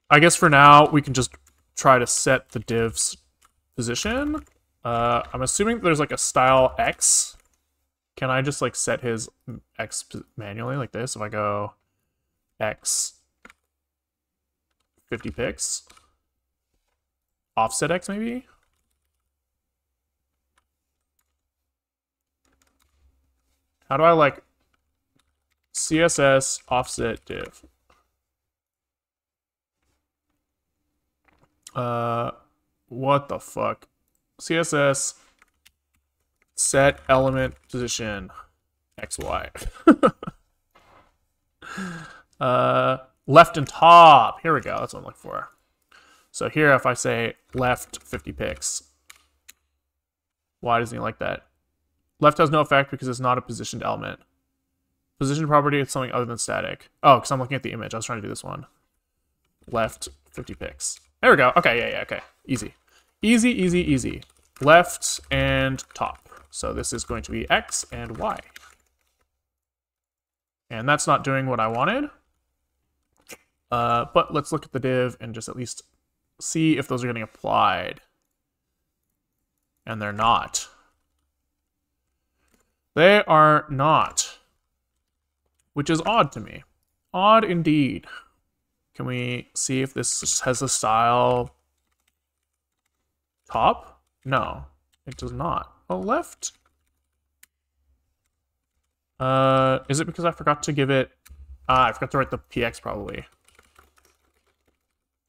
I guess for now, we can just try to set the div's position. I'm assuming there's like a style X. Can I just like set his X manually like this? If I go X 50 pixels. Offset X, maybe? How do I, like, CSS offset div? What the fuck? CSS set element position XY. Left and top. Here we go. That's what I'm looking for. So here, if I say left 50 pixels, why doesn't he like that? Left has no effect because it's not a positioned element. Position property is something other than static. Oh, because I'm looking at the image. I was trying to do this one. Left 50 pixels. There we go. Okay, yeah, okay. Easy. Easy, easy, easy. Left and top. So this is going to be X and Y. And that's not doing what I wanted. But let's look at the div and just at least see if those are getting applied. And they're not. They are not. Which is odd to me. Odd indeed. Can we see if this has a style top? No, it does not. Oh, left. Is it because I forgot to give it... I forgot to write the PX probably.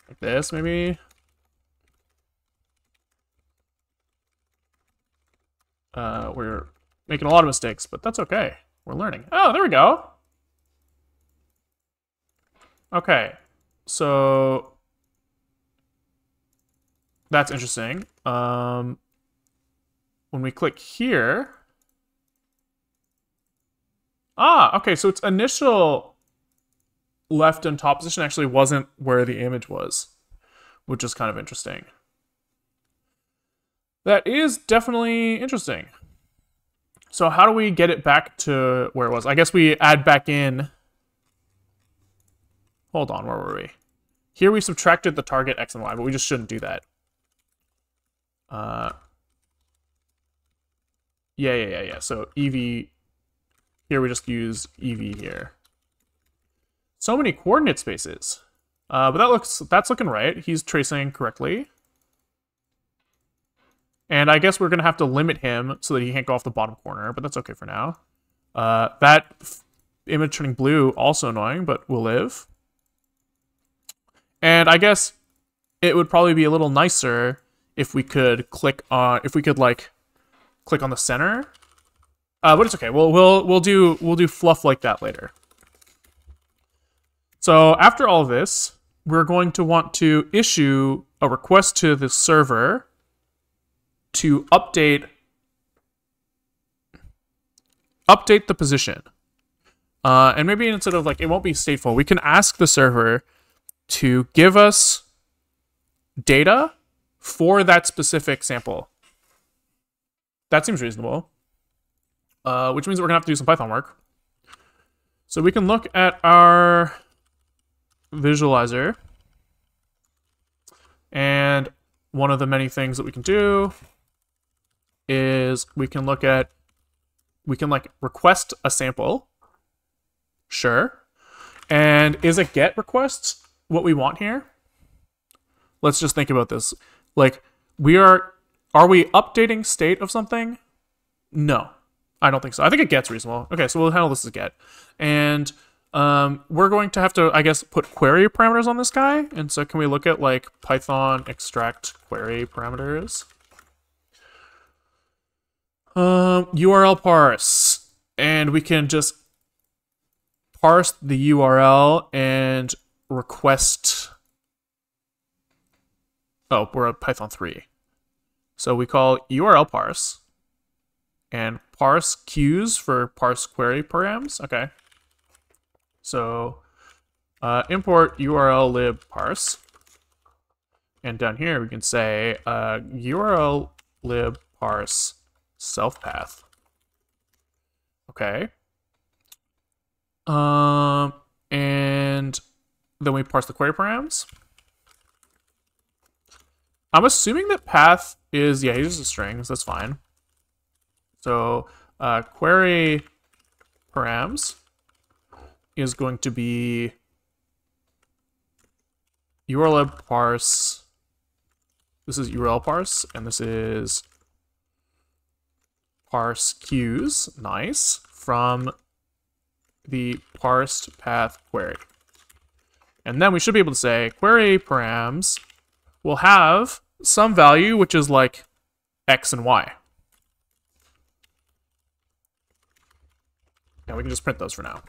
Like this, maybe? We're making a lot of mistakes, but that's okay. We're learning. Oh, there we go. Okay, so that's interesting. When we click here... Ah, okay, so its initial left and top position actually wasn't where the image was, which is kind of interesting. That is definitely interesting. So how do we get it back to where it was? I guess we add back in... Hold on, where were we? Here we subtracted the target X and Y, but we just shouldn't do that. Yeah. So EV... Here we just use EV here. So many coordinate spaces. But that's looking right. He's tracing correctly. And I guess we're going to have to limit him so that he can't go off the bottom corner, but that's okay for now. That image turning blue, also annoying, but will live. And I guess it would probably be a little nicer if we could click on, click on the center. But it's okay. We'll do fluff like that later. So after all of this, we're going to want to issue a request to the server to update the position. And maybe instead of it won't be stateful, we can ask the server to give us data for that specific sample. That seems reasonable. Which means we're gonna have to do some Python work. So we can look at our visualizer. And one of the many things that we can do is we can like request a sample. Sure. And is a get request what we want here? Let's just think about this. Like, are we updating state of something? No, I don't think so. I think a get's reasonable. Okay, so we'll handle this as get. And we're going to have to, I guess, put query parameters on this guy. And so can we look at like Python extract query parameters? URL parse. And we can just parse the URL and request. Oh, we're at Python 3. So we call URL parse and parse queues for parse query params. Okay. So import URL lib parse. And down here we can say URL lib parse self path. Okay. And then we parse the query params. I'm assuming that path is, yeah, he's just a string, so that's fine. So query params is going to be URL parse. This is URL parse, and this is parse queues, nice, from the parsed path query. And then we should be able to say query params will have some value, which is like X and Y. Yeah, we can just print those for now.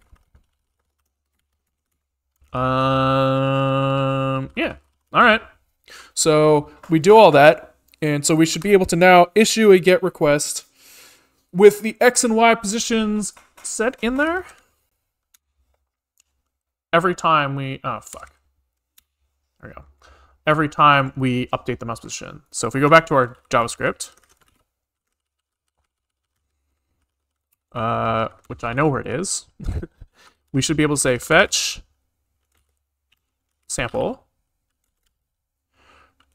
Yeah, all right. So we do all that, and so we should be able to now issue a GET request with the X and Y positions set in there. Every time we, oh fuck, there we go. Every time we update the mouse position. So if we go back to our JavaScript, which I know where it is, we should be able to say fetch sample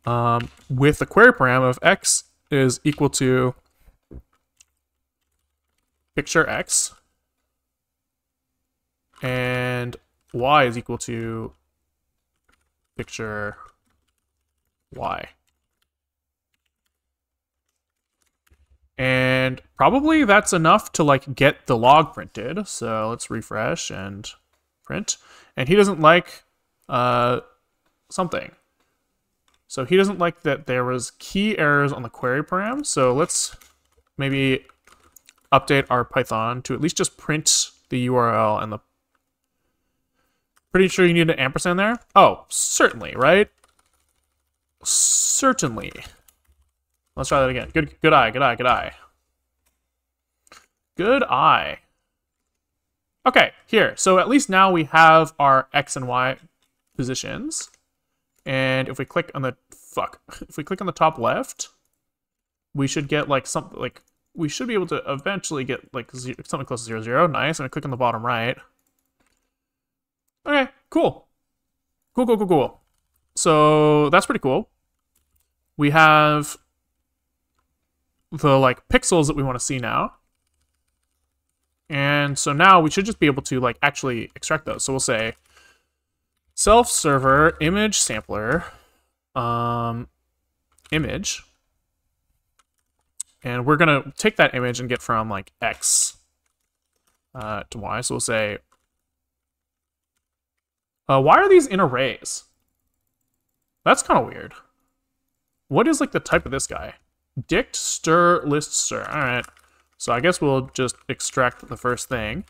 with the query param of X is equal to picture X and Y is equal to picture Y. And probably that's enough to like get the log printed. So let's refresh and print. And he doesn't like something. So he doesn't like that there was key errors on the query param. So let's maybe update our Python to at least just print the URL and the. Pretty sure you need an ampersand there? Oh, certainly, right? Certainly. Let's try that again. Good eye, good eye, good eye. Good eye. Okay, here. So at least now we have our X and Y positions. And if we click on the if we click on the top left, we should get like something like we should be able to eventually get like something close to 0, 0. Nice. And I click on the bottom right. Okay, cool. Cool. So that's pretty cool. We have the like pixels that we want to see now. And so now we should just be able to like actually extract those. So we'll say self server image sampler image. And we're going to take that image and get from like X to Y. So we'll say why are these in arrays? That's kind of weird. What is like the type of this guy? Dict, stir, list, stir. All right. So I guess we'll just extract the first thing.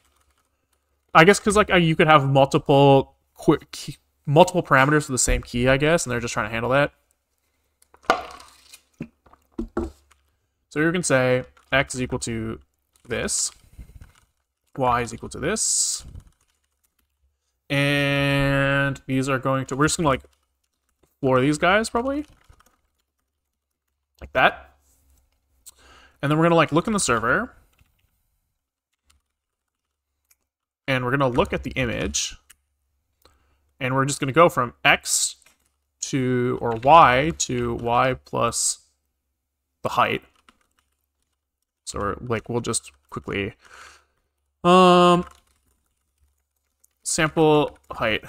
I guess because like you could have multiple parameters for the same key, I guess, and they're just trying to handle that. So you can say X is equal to this. Y is equal to this. And these are going to, we're just going to like floor these guys probably. Like that. And then we're going to like look in the server. And we're going to look at the image. And we're just going to go from x to, or y to y plus the height. So we'll just quickly sample height.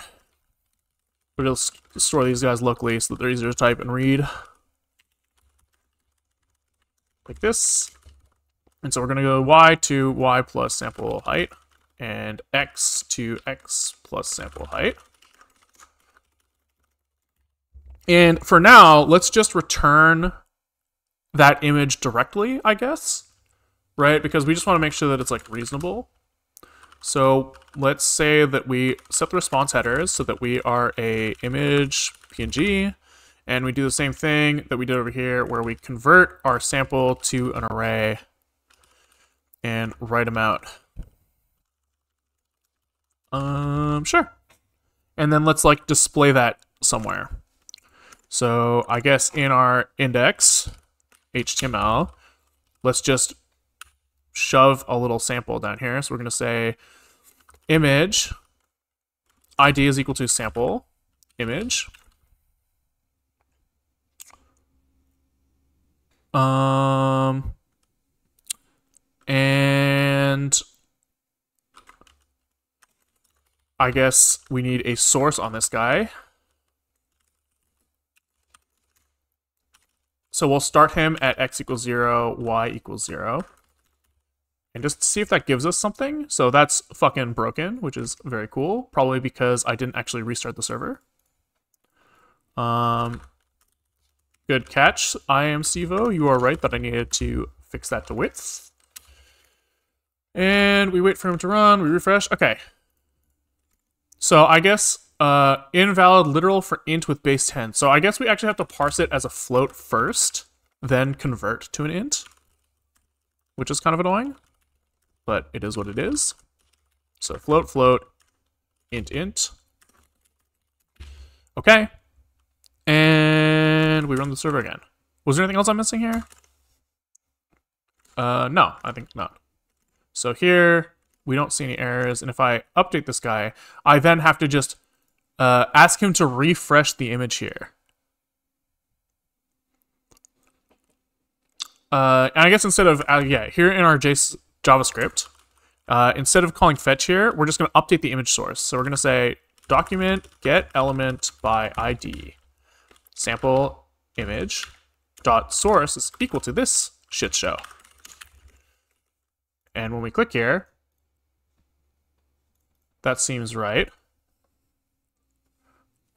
But it'll store these guys locally so that they're easier to type and read. Like this. And so we're going to go y to y plus sample height, and x to x plus sample height. And for now, let's just return that image directly, I guess, right? Because we just want to make sure that it's like reasonable. So let's say that we set the response headers so that we are a image PNG, and we do the same thing that we did over here where we convert our sample to an array and write them out. Sure. And then let's like display that somewhere. So I guess in our index HTML, let's just shove a little sample down here. So we're going to say image ID is equal to sample image. And I guess we need a source on this guy. So we'll start him at x equals 0, y equals 0. And just see if that gives us something. So that's fucking broken, which is very cool. Probably because I didn't actually restart the server. Good catch, I am Stevo. You are right that I needed to fix that to width. And we wait for him to run, we refresh. Okay. So I guess invalid literal for int with base 10. So I guess we actually have to parse it as a float first, then convert to an int, which is kind of annoying, but it is what it is. So float, float, int, int. Okay. And we run the server again. Was there anything else I'm missing here? No, I think not. So here, we don't see any errors, and if I update this guy, I then have to just ask him to refresh the image here. And I guess instead of, here in our JavaScript, instead of calling fetch here, we're just going to update the image source. So we're going to say document get element by ID, sample image dot source is equal to this shit show. And when we click here, that seems right.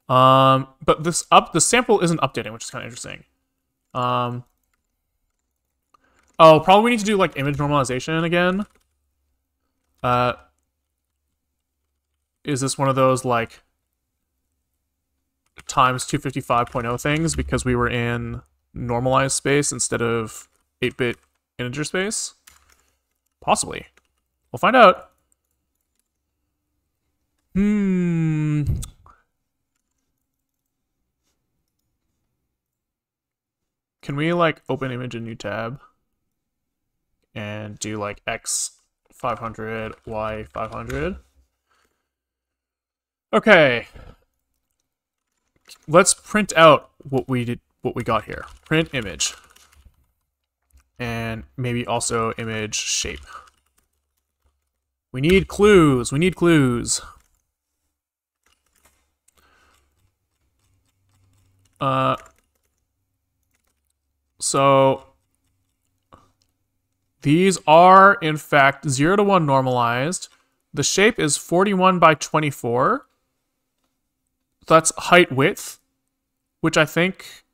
But the sample isn't updating, which is kind of interesting. Oh, probably we need to do like image normalization again. Is this one of those like times 255.0 things because we were in normalized space instead of 8-bit integer space? Possibly. We'll find out. Can we like open image in new tab and do like x 500, y 500? Okay. Let's print out what we got here. Print image. And maybe also image shape. We need clues. We need clues. So these are in fact 0 to 1 normalized. The shape is 41 by 24. That's height width, which I think,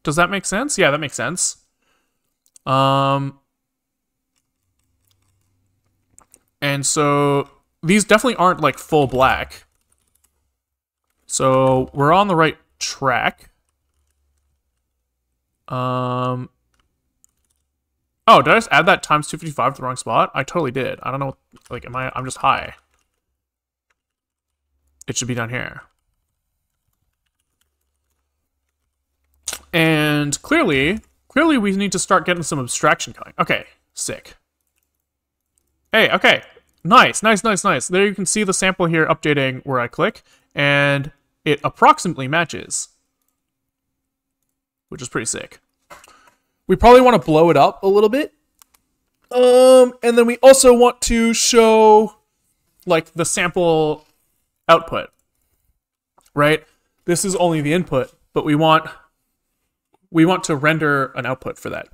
does that make sense? Yeah, that makes sense. And so these definitely aren't like full black. So we're on the right track. Oh, did I just add that times 255 to the wrong spot? I totally did. I don't know, like, I'm just high. It should be down here. And clearly we need to start getting some abstraction going. Okay, sick. Hey, okay. Nice. There you can see the sample here updating where I click. and it approximately matches, which is pretty sick. We probably want to blow it up a little bit. And then we also want to show like the sample output, right? This is only the input, but we want to render an output for that.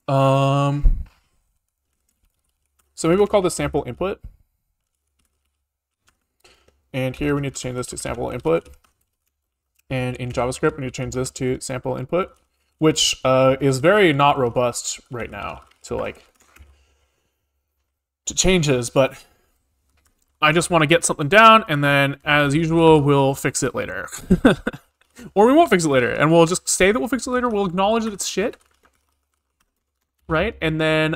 So maybe we'll call this sample input. And here we need to change this to sample input. And in JavaScript, we need to change this to sample input, which is very not robust right now to changes, but I just want to get something down, and then as usual, we'll fix it later. Or we won't fix it later, and we'll just say that we'll fix it later. We'll acknowledge that it's shit, right? And then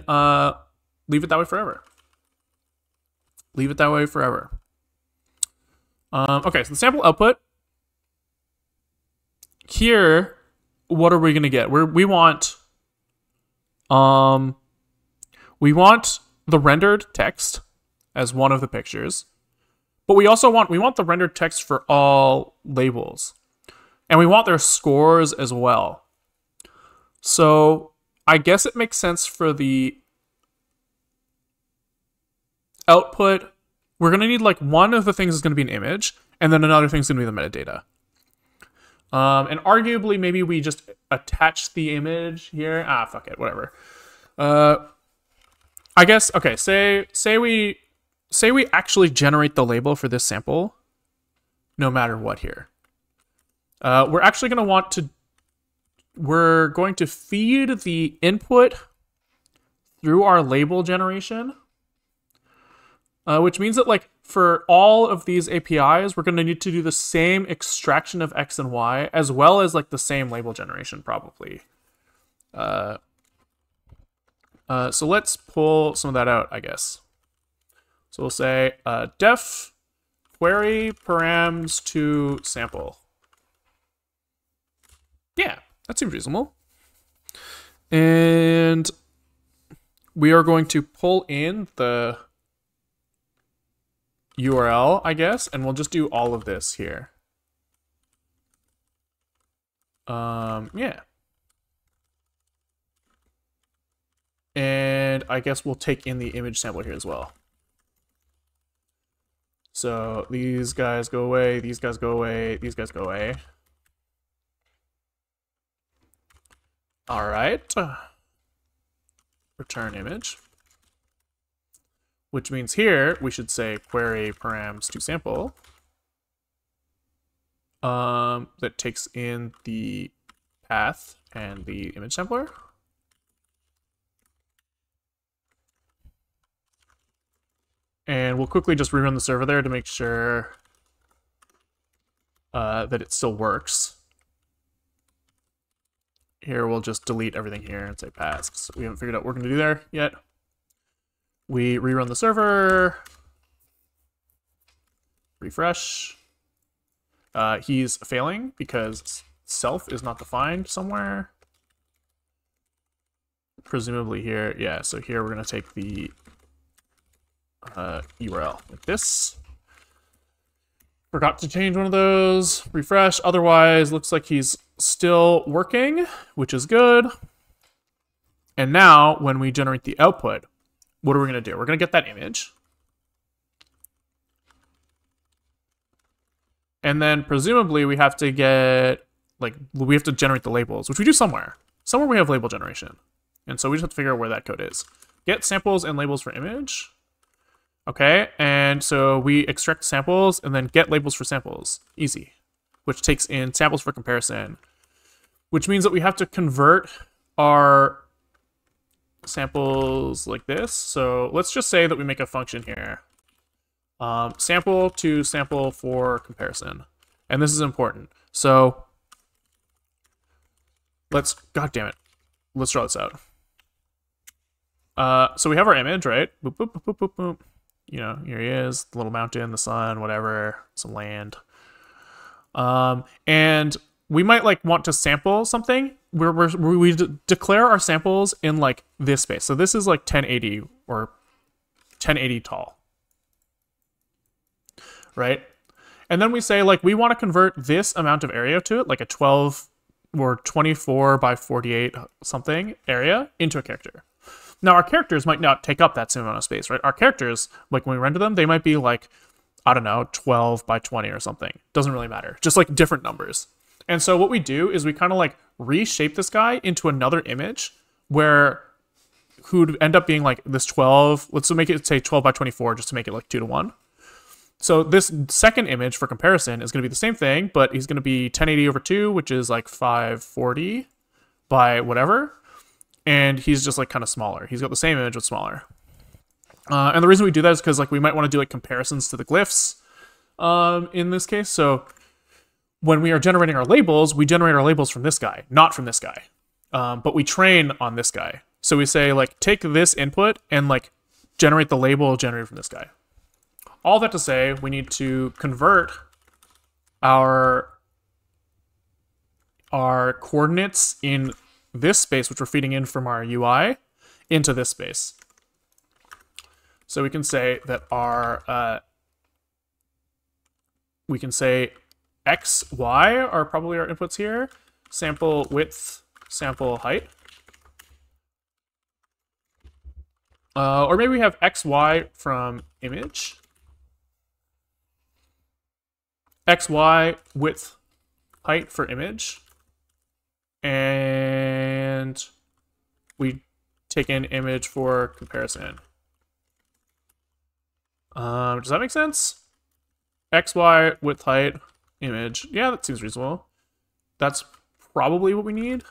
leave it that way forever. Leave it that way forever. Okay, so the sample output. Here, what are we going to get? We want the rendered text as one of the pictures, but we also want the rendered text for all labels, and we want their scores as well. So I guess it makes sense for the output. We're going to need like one of the things is going to be an image, and then another thing is going to be the metadata. And arguably, maybe we just attach the image here. Ah, fuck it, whatever. I guess, okay, say we actually generate the label for this sample, no matter what here. We're actually going to feed the input through our label generation, which means that like for all of these APIs, we're going to need to do the same extraction of X and Y, as well as like the same label generation, probably. So let's pull some of that out, I guess. So we'll say def query params to sample. Yeah, that seems reasonable. And we are going to pull in the URL, I guess, and we'll just do all of this here. Yeah. And I guess we'll take in the image sampler here as well. So these guys go away, these guys go away, these guys go away. All right. Return image. Which means here we should say query params to sample. That takes in the path and the image sampler. And we'll quickly just rerun the server there to make sure that it still works. Here we'll just delete everything here and say pass, because we haven't figured out what we're going to do there yet. We rerun the server. Refresh. He's failing because self is not defined somewhere. Presumably here. Yeah, so here we're going to take the URL like this. Forgot to change one of those. Refresh. Otherwise, looks like he's still working, which is good. And now, when we generate the output, what are we going to do? We're going to get that image. And then, presumably, we have to get, like, we have to generate the labels, which we do somewhere. Somewhere we have label generation. And so we just have to figure out where that code is. Get samples and labels for image. Okay, and so we extract samples and then get labels for samples. Easy. Which takes in samples for comparison. Which means that we have to convert our samples like this. So let's just say that we make a function here. Sample to sample for comparison. And this is important. So let's, god damn it. Let's draw this out. So we have our image, right? Boop, boop, boop, boop, boop, boop. You know, here he is, the little mountain, the sun, whatever, some land. And we might like want to sample something. We declare our samples in like this space. So this is like 1080 or 1080 tall. right? And then we say, like, we want to convert this amount of area to it, like a 12 or 24 by 48 something area, into a character. Now, our characters might not take up that same amount of space, right? Our characters, like, when we render them, they might be, like, I don't know, 12 by 20 or something. Doesn't really matter. Just, like, different numbers. And so what we do is we kind of, like, reshape this guy into another image where who'd end up being, like, this 12. Let's make it, say, 12 by 24 just to make it, like, 2 to 1. So this second image for comparison is going to be the same thing, but he's going to be 1080 over 2, which is like 540 by whatever. And he's just like kind of smaller. He's got the same image but smaller. And the reason we do that is because like we might want to do like comparisons to the glyphs in this case. So when we are generating our labels, we generate our labels from this guy, not from this guy. But we train on this guy. So we say like take this input and like generate the label generated from this guy. All that to say, we need to convert our coordinates in this space, which we're feeding in from our UI, into this space. So we can say that we can say x, y are probably our inputs here. Sample width, sample height. Or maybe we have x, y from image. X, Y, width, height for image. And we take in image for comparison. Does that make sense? X, Y, width, height, image. Yeah, that seems reasonable. That's probably what we need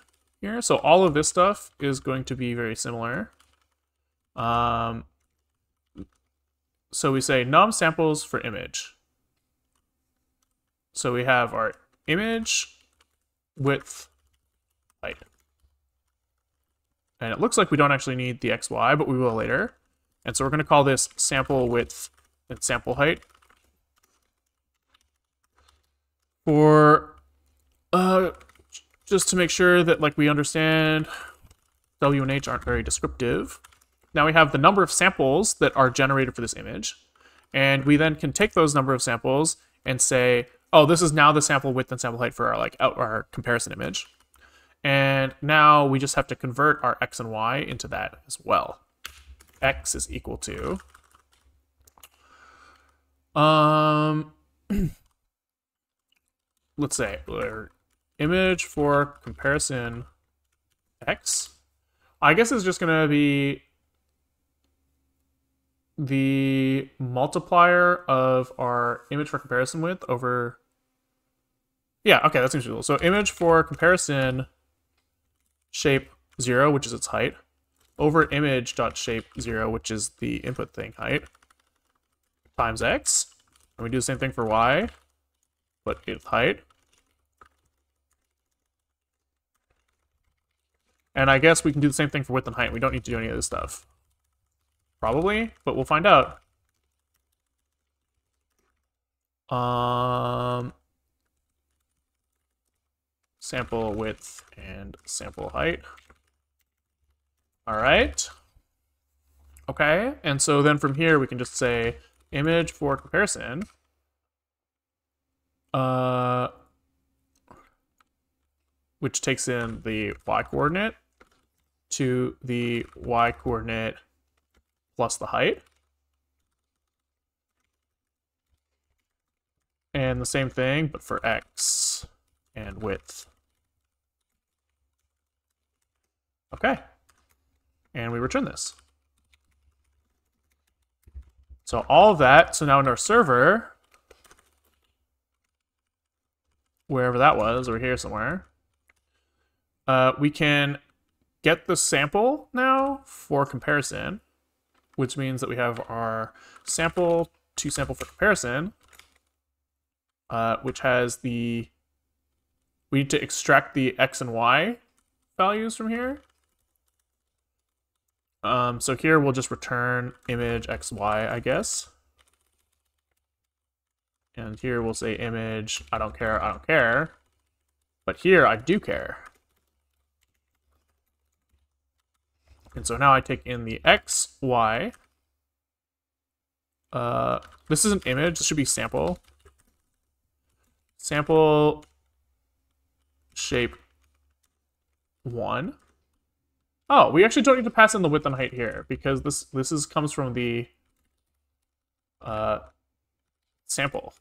here. So all of this stuff is going to be very similar. So we say num samples for image. So we have our image, width, height. And it looks like we don't actually need the XY, but we will later. And so we're going to call this sample width and sample height. For, just to make sure that like we understand, W and H aren't very descriptive. Now we have the number of samples that are generated for this image. And we then can take those number of samples and say, oh, this is now the sample width and sample height for our our comparison image. And now we just have to convert our x and y into that as well. X is equal to let's say our image for comparison x, I guess is just gonna be the multiplier of our image for comparison width over, yeah, okay, that seems reasonable. So image for comparison shape 0, which is its height, over image dot shape 0, which is the input thing height, times x. And we do the same thing for y, but its height. And I guess we can do the same thing for width and height. We don't need to do any of this stuff. Probably, but we'll find out. Sample width and sample height. All right. Okay, and so then from here we can just say image for comparison. Which takes in the y coordinate to the y coordinate plus the height. And the same thing, but for x and width. Okay. And we return this. So all of that, so now in our server, wherever that was, or here somewhere, we can get the sample now for comparison, which means that we have our sample to sample for comparison, which has the, we need to extract the x and y values from here. So here we'll just return image xy, I guess. And here we'll say image, I don't care, I don't care. But here I do care. And so now I take in the x, y, This is an image. This should be sample. Sample shape 1. Oh, we actually don't need to pass in the width and height here because this comes from the sample.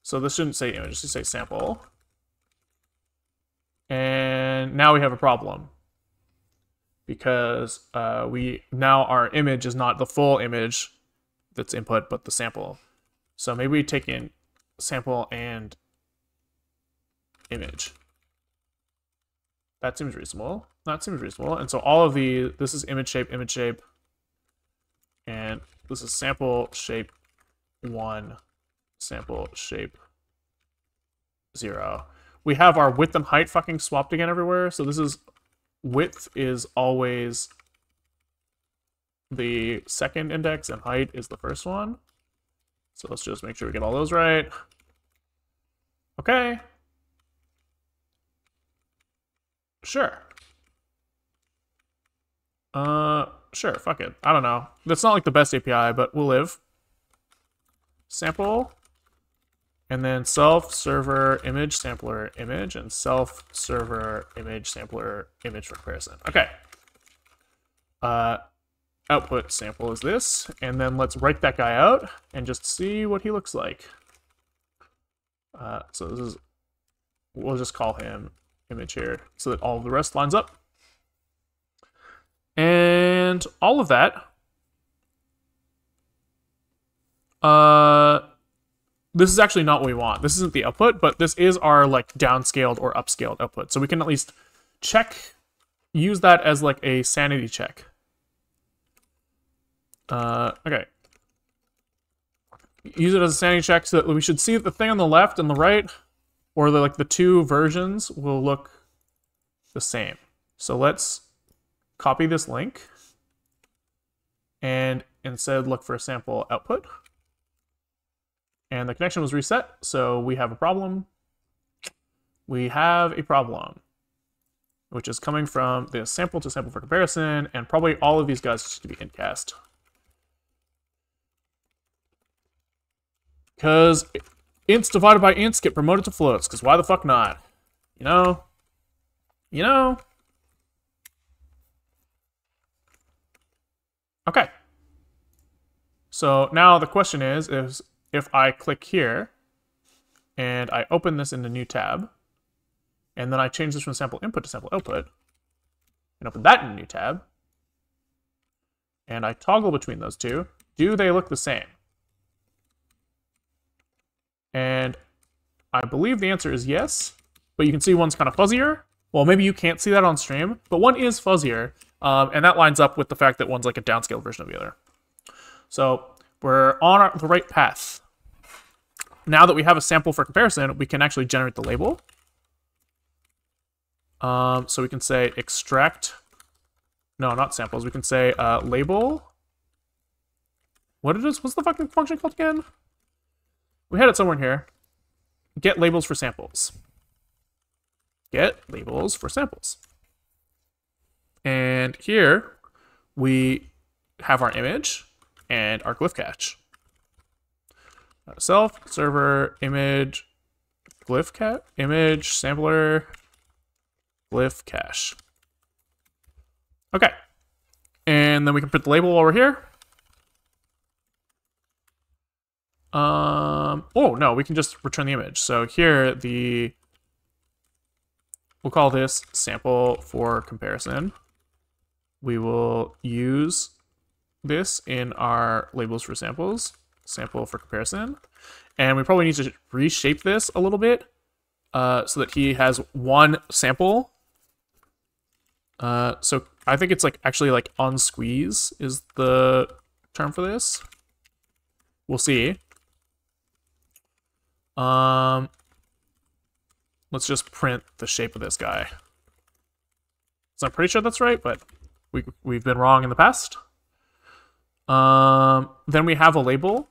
So this shouldn't say image, it should say sample. And now we have a problem because now our image is not the full image that's input, but the sample. So maybe we take in sample and image. That seems reasonable. That seems reasonable. And so all of this is image shape, and this is sample shape 1, sample shape 0. We have our width and height fucking swapped again everywhere. So this is, width is always the second index and height is the first one. So let's just make sure we get all those right. Okay. Sure. Sure, fuck it. I don't know. That's not like the best API, but we'll live. Sample. And then self server image sampler image and self server image sampler image for comparison. Okay. Output sample is this, and then let's write that guy out and just see what he looks like. So this is, we'll just call him image here so that all of the rest lines up. And all of that, this is actually not what we want. This isn't the output, but this is our like downscaled or upscaled output. So we can at least check, use that as like a sanity check. Okay. Use it as a sanity check so that we should see the thing on the left and the right, or the two versions will look the same. So let's copy this link and instead look for a sample output. And the connection was reset, so we have a problem. We have a problem, which is coming from the sample to sample for comparison, and probably all of these guys should be incast. Because ints divided by ints get promoted to floats, because why the fuck not? You know? You know? Okay. So now the question is if I click here, and I open this in a new tab, and then I change this from sample input to sample output, and open that in a new tab, and I toggle between those two, do they look the same? And I believe the answer is yes, but you can see one's kind of fuzzier. Well, maybe you can't see that on stream, but one is fuzzier, and that lines up with the fact that one's like a downscaled version of the other. So we're on the right path. Now that we have a sample for comparison, we can actually generate the label. So we can say extract, no, not samples. We can say label. What's the fucking function called again? We had it somewhere in here. Get labels for samples. Get labels for samples. And here we have our image and our glyph cache. Self server image glyph cache image sampler glyph cache. Okay, and then we can put the label over here. Oh no, we can just return the image. So here we'll call this sample for comparison. We will use this in our labels for samples, sample for comparison. And we probably need to reshape this a little bit so that he has one sample. So I think it's actually unsqueeze is the term for this. We'll see. Let's just print the shape of this guy. So I'm pretty sure that's right, but we've been wrong in the past. Then we have a label.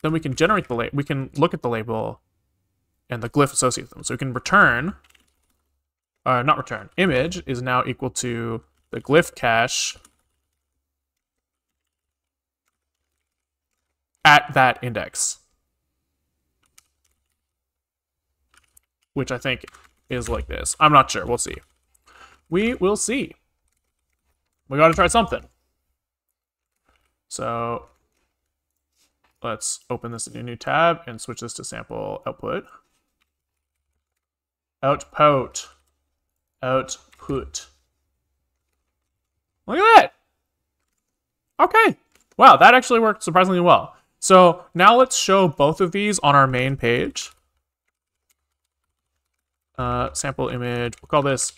Then we can generate the label. We can look at the label and the glyph associated with them. So we can return, not return, image is now equal to the glyph cache at that index, which I think is like this. I'm not sure. We'll see. We will see. We got to try something. So let's open this in a new tab and switch this to sample output. Output. Output. Look at that. Okay. Wow, that actually worked surprisingly well. So now let's show both of these on our main page. Sample image. We'll call this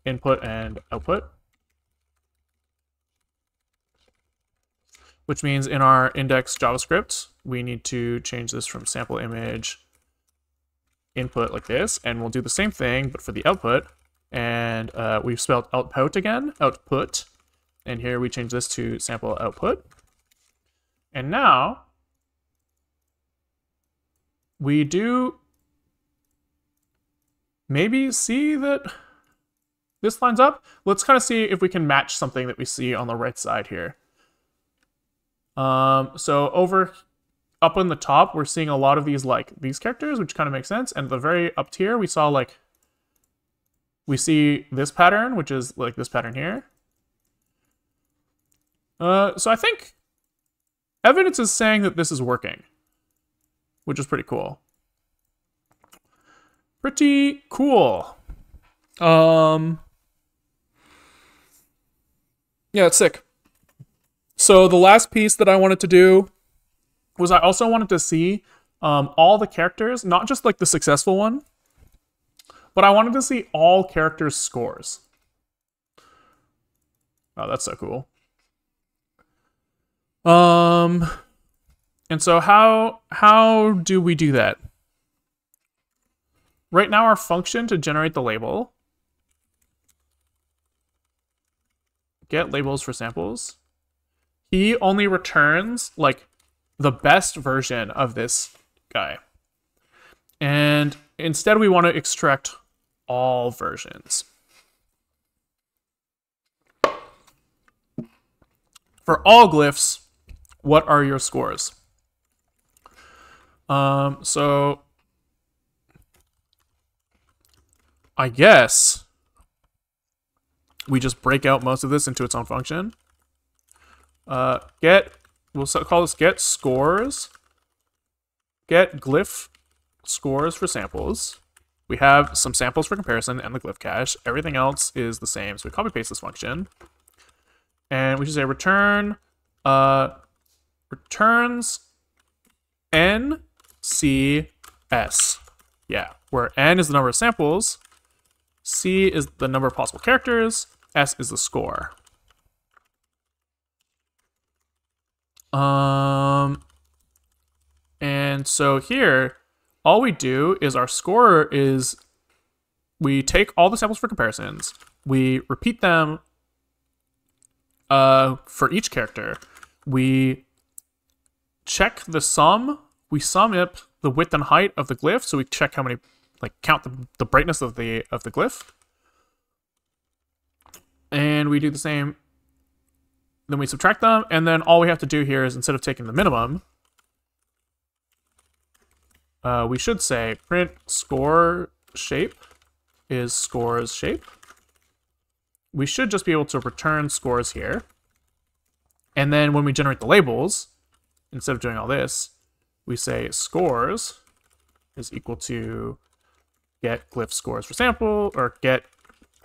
input and output. Which means in our index JavaScript, we need to change this from sample image input like this, and we'll do the same thing, but for the output. And we've spelled output again, output. And here we change this to sample output. And now we do maybe see that this lines up. Let's kind of see if we can match something that we see on the right side here. So over up on the top, we're seeing a lot of these these characters, which kind of makes sense. And the very up tier, we saw we see this pattern, which is like this pattern here. So I think evidence is saying that this is working, which is pretty cool. Pretty cool. Yeah, it's sick. So the last piece that I wanted to do was I also wanted to see all the characters, not just like the successful one, but I wanted to see all characters' scores. Oh, that's so cool. And so how do we do that? Right now, our function to generate the label, get labels for samples, he only returns like the best version of this guy. And instead we want to extract all versions. For all glyphs, what are your scores? So I guess we just break out most of this into its own function. We'll call this get scores. Get glyph scores for samples. We have some samples for comparison and the glyph cache. Everything else is the same. So we copy paste this function. And we should say returns n, c, s. Yeah, where n is the number of samples, c is the number of possible characters, s is the score. And so here, all we do is our score is we take all the samples for comparisons, we repeat them for each character, we check the sum, we sum up the width and height of the glyph, so we check how many, count the brightness of the glyph, and we do the same. Then we subtract them, and then all we have to do here is instead of taking the minimum, we should say print score shape is scores shape. We should just be able to return scores here. And then when we generate the labels, instead of doing all this, we say scores is equal to get glyph scores for sample, or get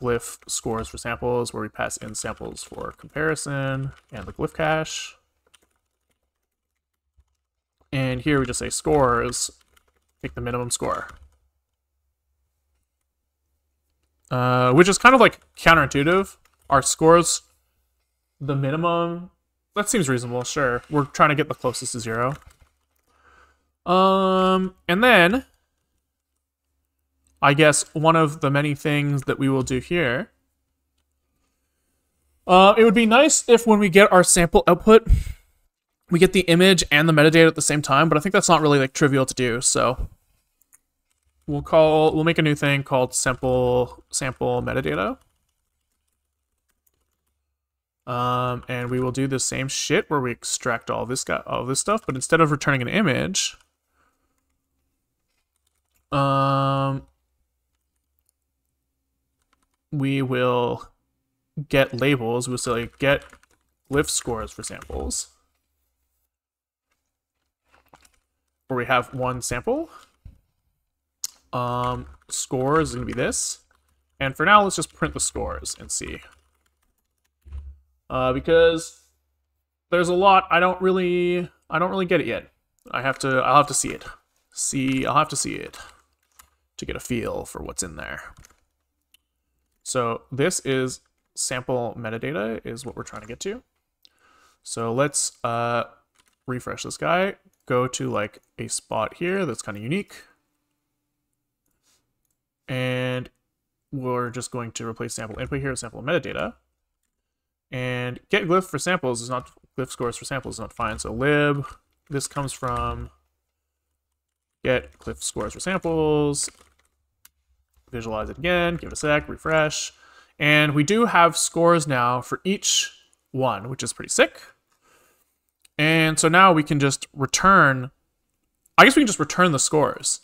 glyph scores for samples, where we pass in samples for comparison and the glyph cache. And here we just say scores, take the minimum score. Which is kind of counterintuitive. Our scores, the minimum, that seems reasonable, sure. We're trying to get the closest to 0. And then I guess one of the many things that we will do here, it would be nice if when we get our sample output, we get the image and the metadata at the same time, but I think that's not really trivial to do, so we'll make a new thing called sample metadata. And we will do the same shit where we extract all this stuff, but instead of returning an image, we will get labels. We'll say like, get glyph scores for samples, where we have one sample. Scores is gonna be this, and for now, let's just print the scores and see. Because there's a lot I don't really get it yet. I'll have to see it. I'll have to see it to get a feel for what's in there. So this is sample metadata is what we're trying to get to. So let's refresh this guy, go to like a spot here that's kind of unique. And we're just going to replace sample input here with sample metadata. And get glyph for samples is not, glyph scores for samples is not fine. So lib, this comes from get glyph scores for samples, visualize it again, give it a sec, refresh. And we do have scores now for each one, which is pretty sick. And so now we can just return, I guess we can just return the scores.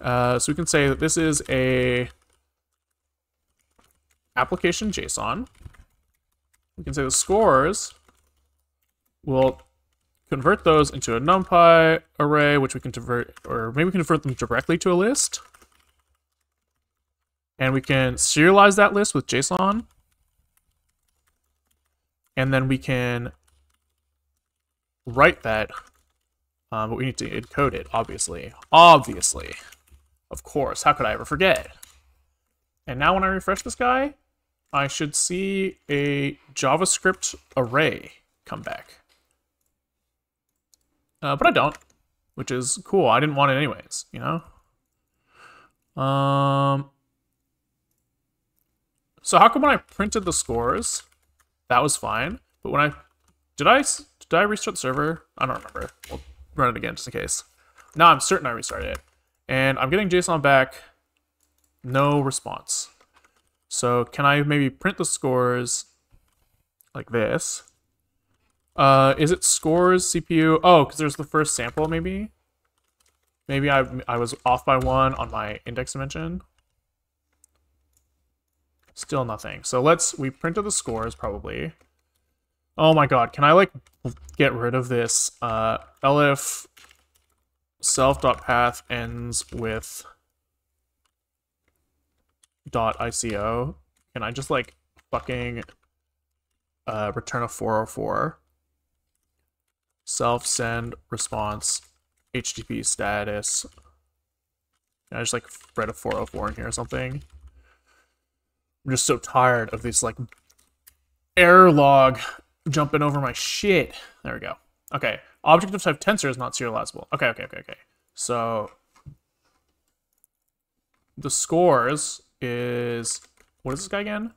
So we can say that this is a application JSON. We can say the scores, we'll convert those into a NumPy array, which we can convert, or maybe we can convert them directly to a list. And we can serialize that list with JSON. And then we can write that, but we need to encode it, obviously. Obviously. Of course, how could I ever forget? And now when I refresh this guy, I should see a JavaScript array come back. But I don't, which is cool. I didn't want it anyways, you know? So how come when I printed the scores, that was fine, but when I... Did I restart the server? I don't remember. We'll run it again just in case. Now I'm certain I restarted it. And I'm getting JSON back, no response. So can I maybe print the scores like this? Is it scores CPU? Oh, because there's the first sample maybe? Maybe I was off by one on my index dimension. Still nothing. So we printed the scores probably. Oh my god, can I like get rid of this elif self.path ends with .ico? Can I just like fucking return a 404 self send response HTTP status? Can I just like write a 404 in here or something? I'm just so tired of this like error log jumping over my shit. There we go. Okay, object of type tensor is not serializable. Okay. So the scores is, what is this guy again?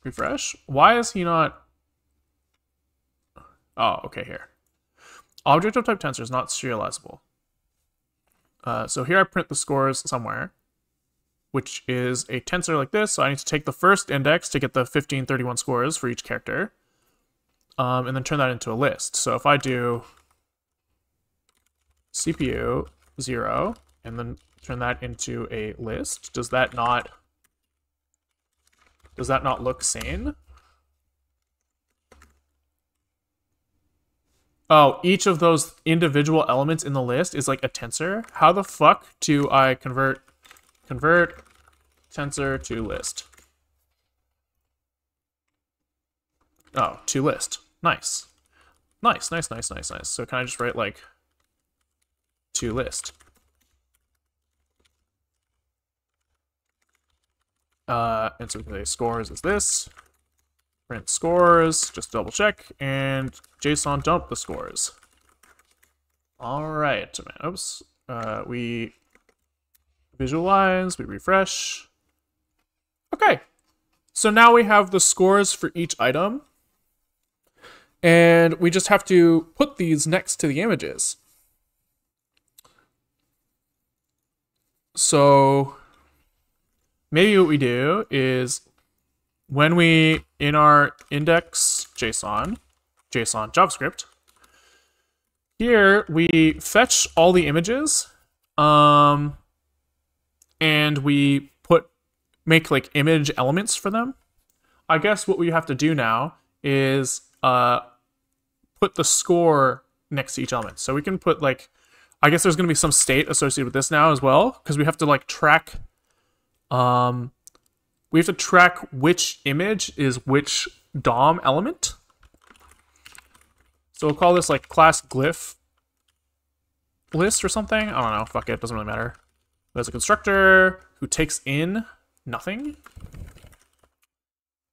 Refresh. Why is he not? Oh, okay, here. Object of type tensor is not serializable. So here I print the scores somewhere, which is a tensor like this. So I need to take the first index to get the 1531 scores for each character, and then turn that into a list. So if I do CPU 0 and then turn that into a list, does that not look sane? Oh, each of those individual elements in the list is like a tensor. How the fuck do I convert tensor to list? Oh, to list. Nice. Nice. So can I just write like to list? And so we can say scores is this. Print scores, just double check, and JSON dump the scores. All right, oops. We visualize, we refresh. Okay, so now we have the scores for each item, and we just have to put these next to the images. So maybe what we do is when we, in our index JSON JavaScript, here we fetch all the images, and we make like image elements for them. I guess what we have to do now is put the score next to each element. So we can put like, I guess there's going to be some state associated with this now as well, because we have to like track, which image is which DOM element. So we'll call this like class glyph list or something. I don't know. Fuck it. Doesn't really matter. There's a constructor who takes in nothing.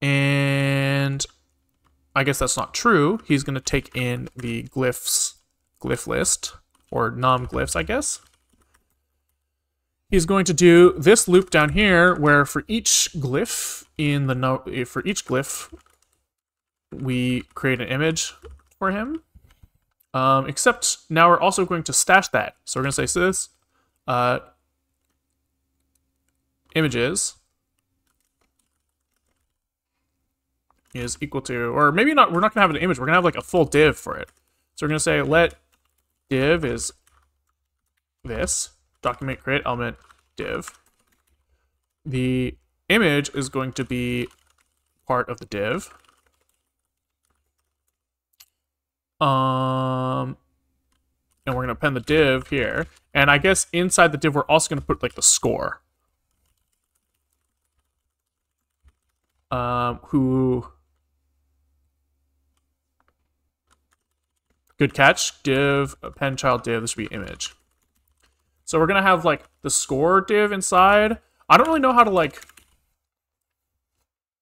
And I guess that's not true. He's going to take in the glyph list, or num glyphs, I guess. He's going to do this loop down here, where for each glyph we create an image for him. Except now we're also going to stash that. So we're going to say this images is equal to, or maybe not, we're not going to have an image, we're going to have like a full div for it. So we're going to say let div is this, document create element div. The image is going to be part of the div. And we're going to append the div here. And I guess inside the div, we're also going to put like the score. Good catch. Div, append child div, this should be image. So we're going to have like the score div inside. I don't really know how to like,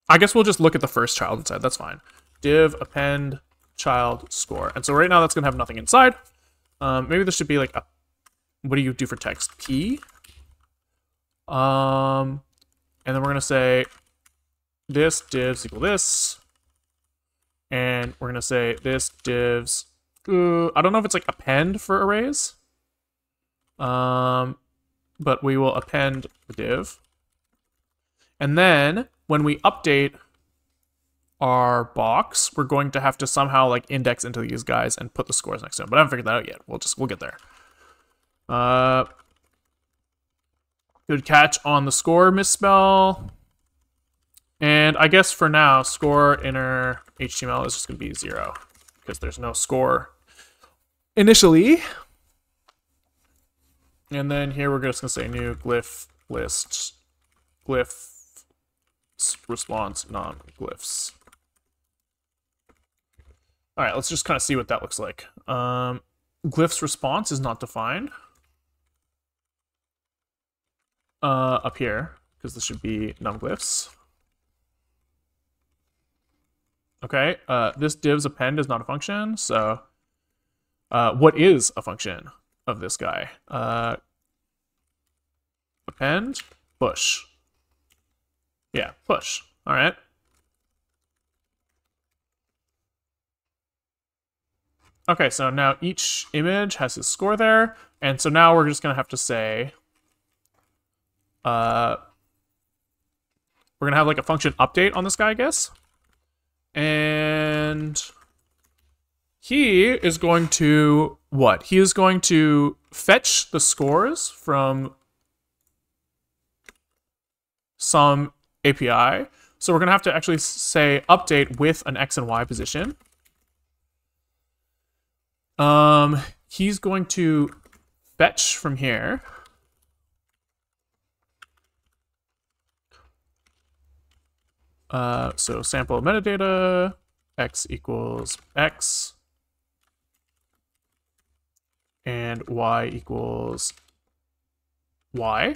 I guess we'll just look at the first child inside. That's fine. Div, append, child, score. And so right now that's going to have nothing inside. Maybe this should be like a, what do you do for text? P. And then we're going to say this divs equal this. And we're going to say this divs, I don't know if it's like append for arrays. But we will append the div. And then when we update our box, we're going to have to somehow like index into these guys and put the scores next to them. But I haven't figured that out yet. We'll get there. Good catch on the score misspell. And I guess for now, score inner HTML is just going to be 0 because there's no score initially. And then here we're just going to say new glyph list, glyph response non-glyphs. All right, let's just kind of see what that looks like. Glyphs response is not defined up here because this should be num-glyphs. Okay, this divs append is not a function, so what is a function of this guy? Append, push. Yeah, push. All right. Okay, so now each image has its score there, and so now we're just gonna have to say, we're gonna have like a function update on this guy, I guess. And he is going to what? He is going to fetch the scores from some API. So we're going to have to actually say update with an X and Y position. He's going to fetch from here. So sample metadata, X equals X, and Y equals Y.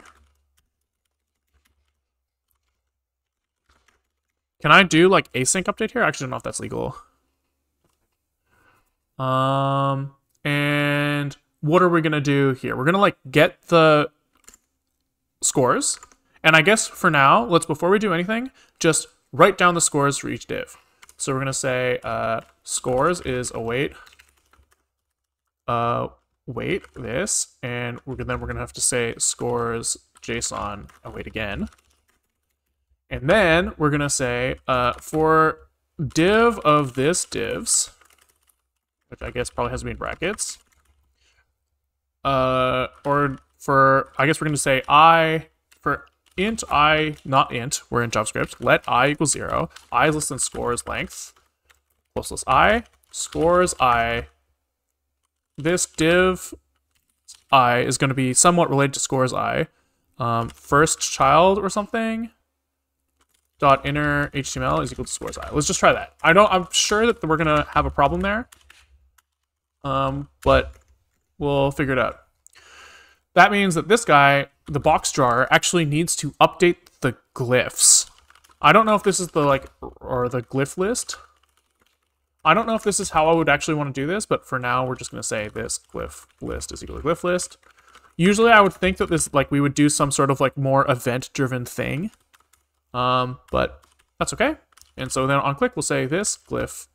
Can I do like async update here? I actually don't know if that's legal. And what are we gonna do here? We're gonna like get the scores. And I guess for now, before we do anything, just write down the scores for each div. So we're gonna say scores is await this, and then we're gonna have to say scores JSON await again. And then we're going to say for div of this divs, which I guess probably has to be in brackets, or for, I guess we're going to say I, for int I, not int, we're in JavaScript, let I equal 0, I is less than scores length, close I, scores I, this div I is going to be somewhat related to scores I, first child or something, dot inner HTML is equal to scores I. Let's just try that. I'm sure that we're going to have a problem there, but we'll figure it out. That means that this guy, the box drawer, actually needs to update the glyphs. I don't know if this is the, like, or the glyph list. I don't know if this is how I would actually want to do this, but for now, we're just going to say this glyph list is equal to glyph list. Usually, I would think that this, like, we would do some sort of, like, more event-driven thing. But that's okay. And so then on click, we'll say this glyph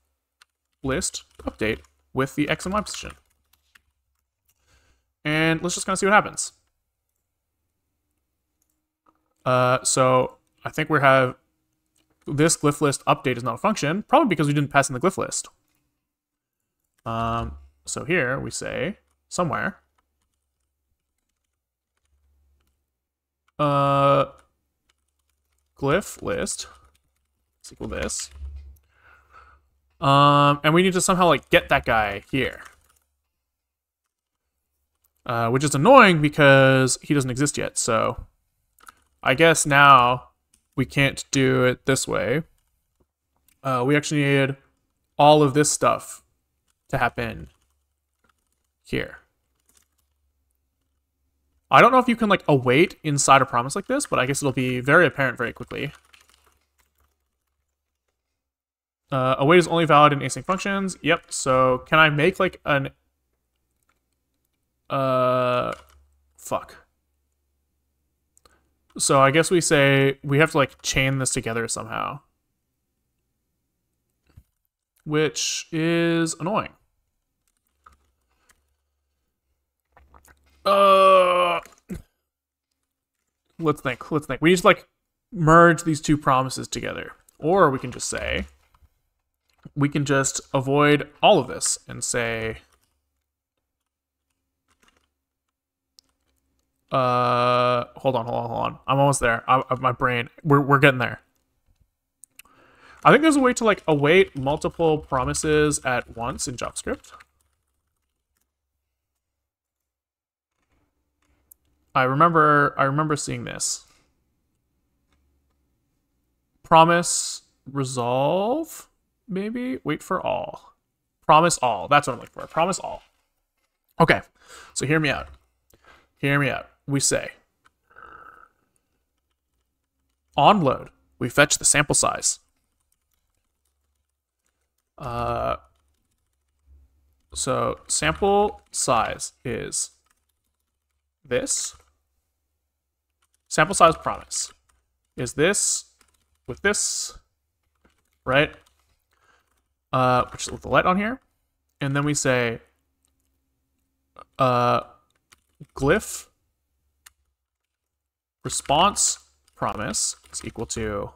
list update with the X and Y position. And let's just kind of see what happens. So I think we have this glyph list update is not a function, probably because we didn't pass in the glyph list. So here we say somewhere, glyph list is equal to this. And we need to somehow like get that guy here. Which is annoying because he doesn't exist yet. So I guess now we can't do it this way. We actually need all of this stuff to happen here. I don't know if you can like await inside a promise like this, but I guess it'll be very apparent very quickly. Await is only valid in async functions. Yep. So can I make like an fuck. So I guess we say we have to like chain this together somehow, which is annoying. Let's think. We need to like merge these two promises together, or we can just say we can just avoid all of this and say hold on. I'm almost there. My brain. We're getting there. I think there's a way to like await multiple promises at once in JavaScript. I remember seeing this. Promise resolve, maybe? Wait for all. Promise all. That's what I'm looking for. Promise all. Okay. So hear me out. We say on load, we fetch the sample size. So sample size is this. Sample size promise is this with this, right? Which is with the let on here. And then we say glyph response promise is equal to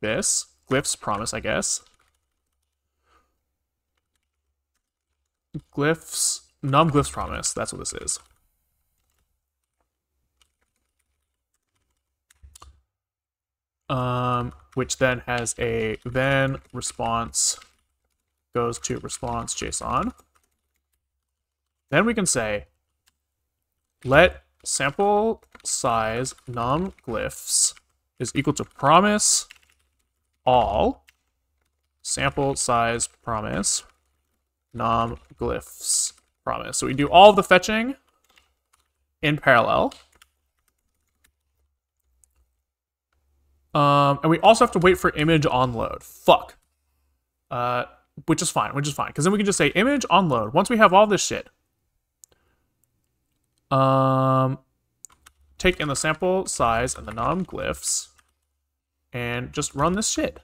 this glyphs promise, I guess. Glyphs num glyphs promise. That's what this is. Which then has a then response goes to response JSON. Then we can say let sample size num glyphs is equal to promise all sample size promise num glyphs promise. So we do all of the fetching in parallel. And we also have to wait for image on load. Fuck. Which is fine, because then we can just say image on load. Once we have all this shit, take in the sample size and the num glyphs and just run this shit.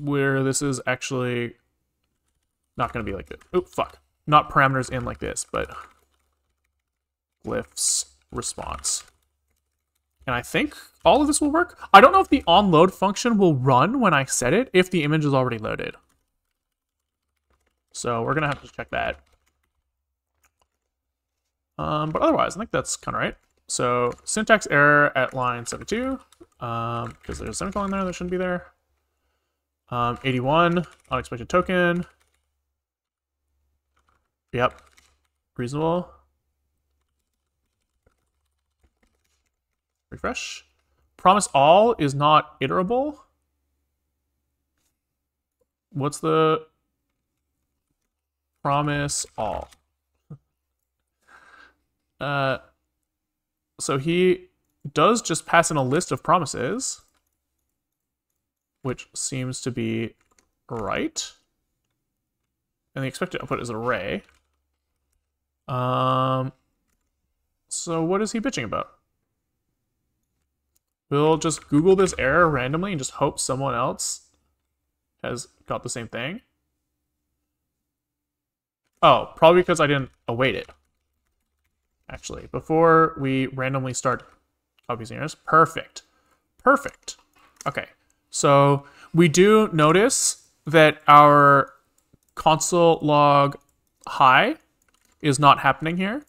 Where this is actually not going to be like this. Oh, fuck. Not parameters in like this, but glyphs response. And I think all of this will work. I don't know if the onload function will run when I set it if the image is already loaded. So we're going to have to check that. But otherwise, I think that's kind of right. So syntax error at line 72, because there's a semicolon there that shouldn't be there. 81, unexpected token. Yep, reasonable. Refresh. Promise all is not iterable. What's the promise all? So he does just pass in a list of promises, which seems to be right. And the expected output is an array. So what is he bitching about? We'll just Google this error randomly and just hope someone else has got the same thing. Oh, probably because I didn't await it. Actually, before we randomly start copies errors. Perfect. Perfect. Okay, so we do notice that our console log high is not happening here.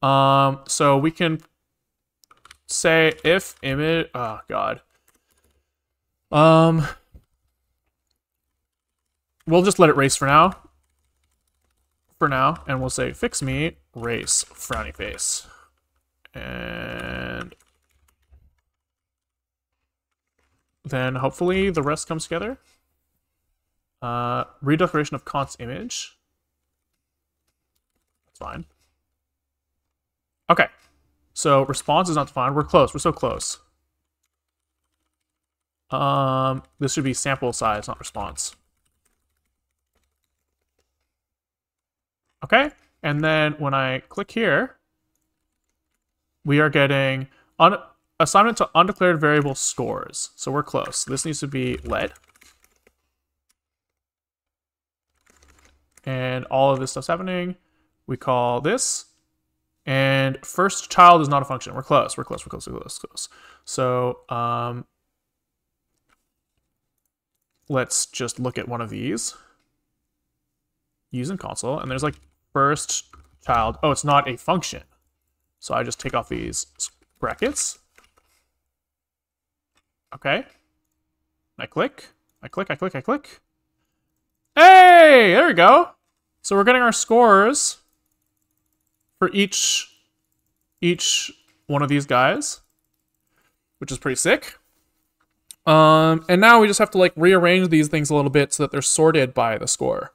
So we can say if image, oh god. We'll just let it race for now. And we'll say fix me race frowny face. And then hopefully the rest comes together. Redeclaration of const image. That's fine. Okay. So response is not defined. We're close. We're so close. This should be sample size, not response. Okay. And then when I click here, we are getting assignment to undeclared variable scores. So we're close. This needs to be let. And all of this stuff's happening. We call this. And first child is not a function. We're close. We're close. We're close. We're close. Close. So let's just look at one of these. Use in console. And there's like first child. Oh, it's not a function. So I just take off these brackets. Okay. I click. I click. I click. I click. Hey, there we go. So we're getting our scores for each one of these guys, which is pretty sick. And now we just have to like rearrange these things a little bit so that they're sorted by the score.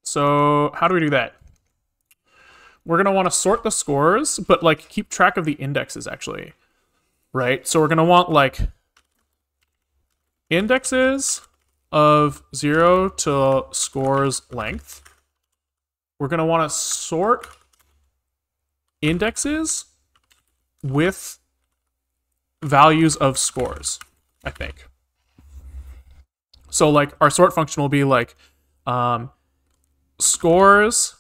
So how do we do that? We're gonna want to sort the scores, but like keep track of the indexes actually, right? So we're gonna want like indexes of 0 to scores length. We're gonna want to sort indexes with values of scores, I think. So like our sort function will be like scores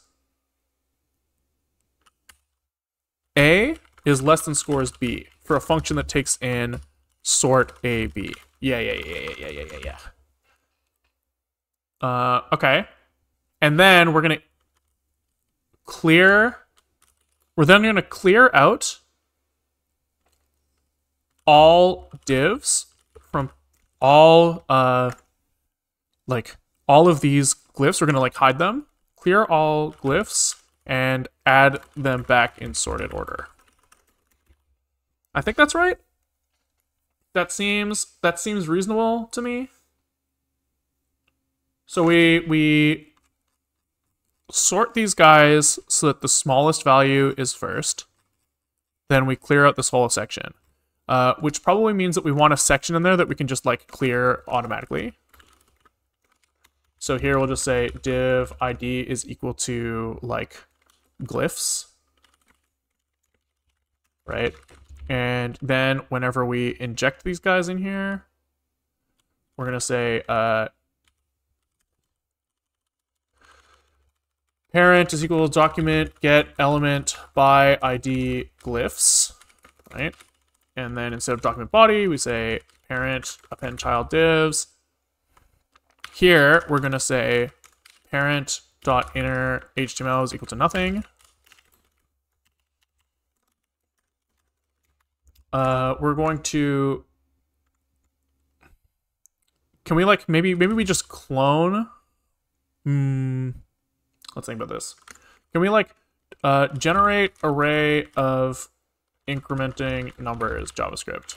A is less than scores B for a function that takes in sort A, B. Yeah. Okay. And then we're then gonna clear out all divs from all like all of these glyphs. We're gonna like hide them, clear all glyphs, and add them back in sorted order. I think that's right. That seems reasonable to me. So we sort these guys so that the smallest value is first. Then we clear out this whole section, which probably means that we want a section in there that we can just like clear automatically. So here we'll just say div ID is equal to like glyphs, right? And then whenever we inject these guys in here, we're going to say parent is equal to document get element by ID glyphs, right? And then instead of document body, we say parent append child divs. Here, we're going to say parent.inner HTML is equal to nothing. We're going to... Can we, like, maybe we just clone? Let's think about this. Can we, like, generate array of incrementing numbers JavaScript?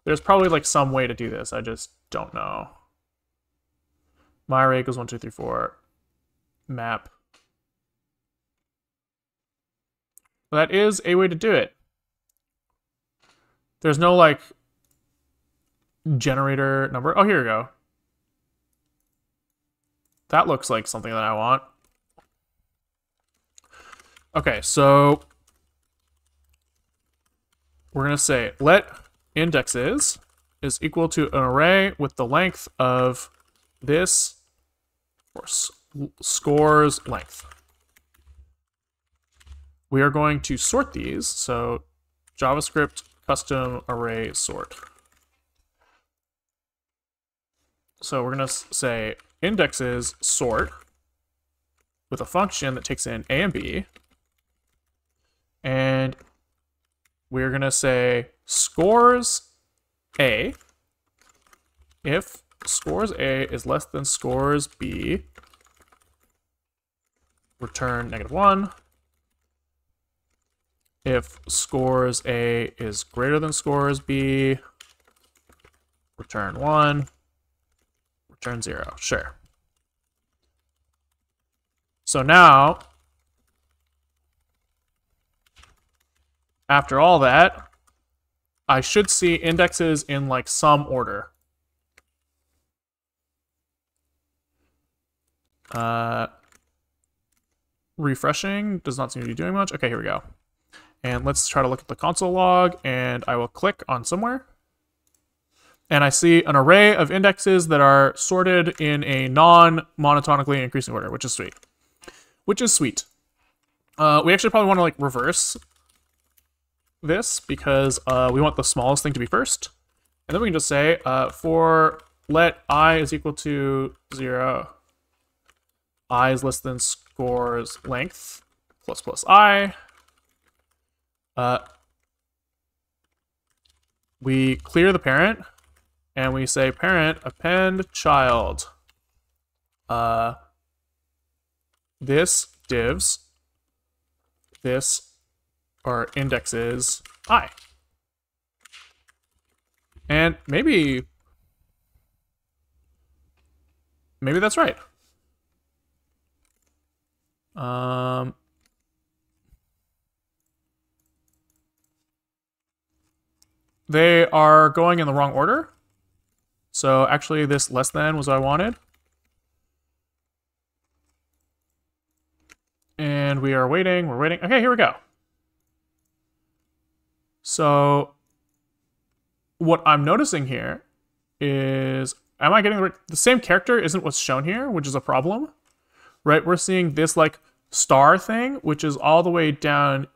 There's probably, like, some way to do this. I just don't know. My array equals 1, 2, 3, 4. Map. Well, that is a way to do it. There's no, like, generator number. Oh, here we go. That looks like something that I want. Okay, so we're going to say let indexes is equal to an array with the length of this or scores length. We are going to sort these, so JavaScript custom array sort. So we're going to say indexes sort with a function that takes in A and B. And we're going to say scores A if scores A is less than scores B, return -1. If scores A is greater than scores B, return 1, return 0. Sure. So now, after all that, I should see indexes in like some order. Refreshing does not seem to be doing much. Okay, here we go. And let's try to look at the console log, and I will click on somewhere. And I see an array of indexes that are sorted in a non-monotonically increasing order, which is sweet. Which is sweet. We actually probably want to like reverse this because we want the smallest thing to be first. And then we can just say for let I is equal to 0, I is less than scores length plus I. We clear the parent and we say parent append child. This divs, this are indexes I. And maybe that's right. They are going in the wrong order. So actually this less than was what I wanted. And we are waiting, we're waiting. Okay, here we go. So what I'm noticing here is, am I getting the same character isn't what's shown here, which is a problem, right? We're seeing this like star thing, which is all the way down.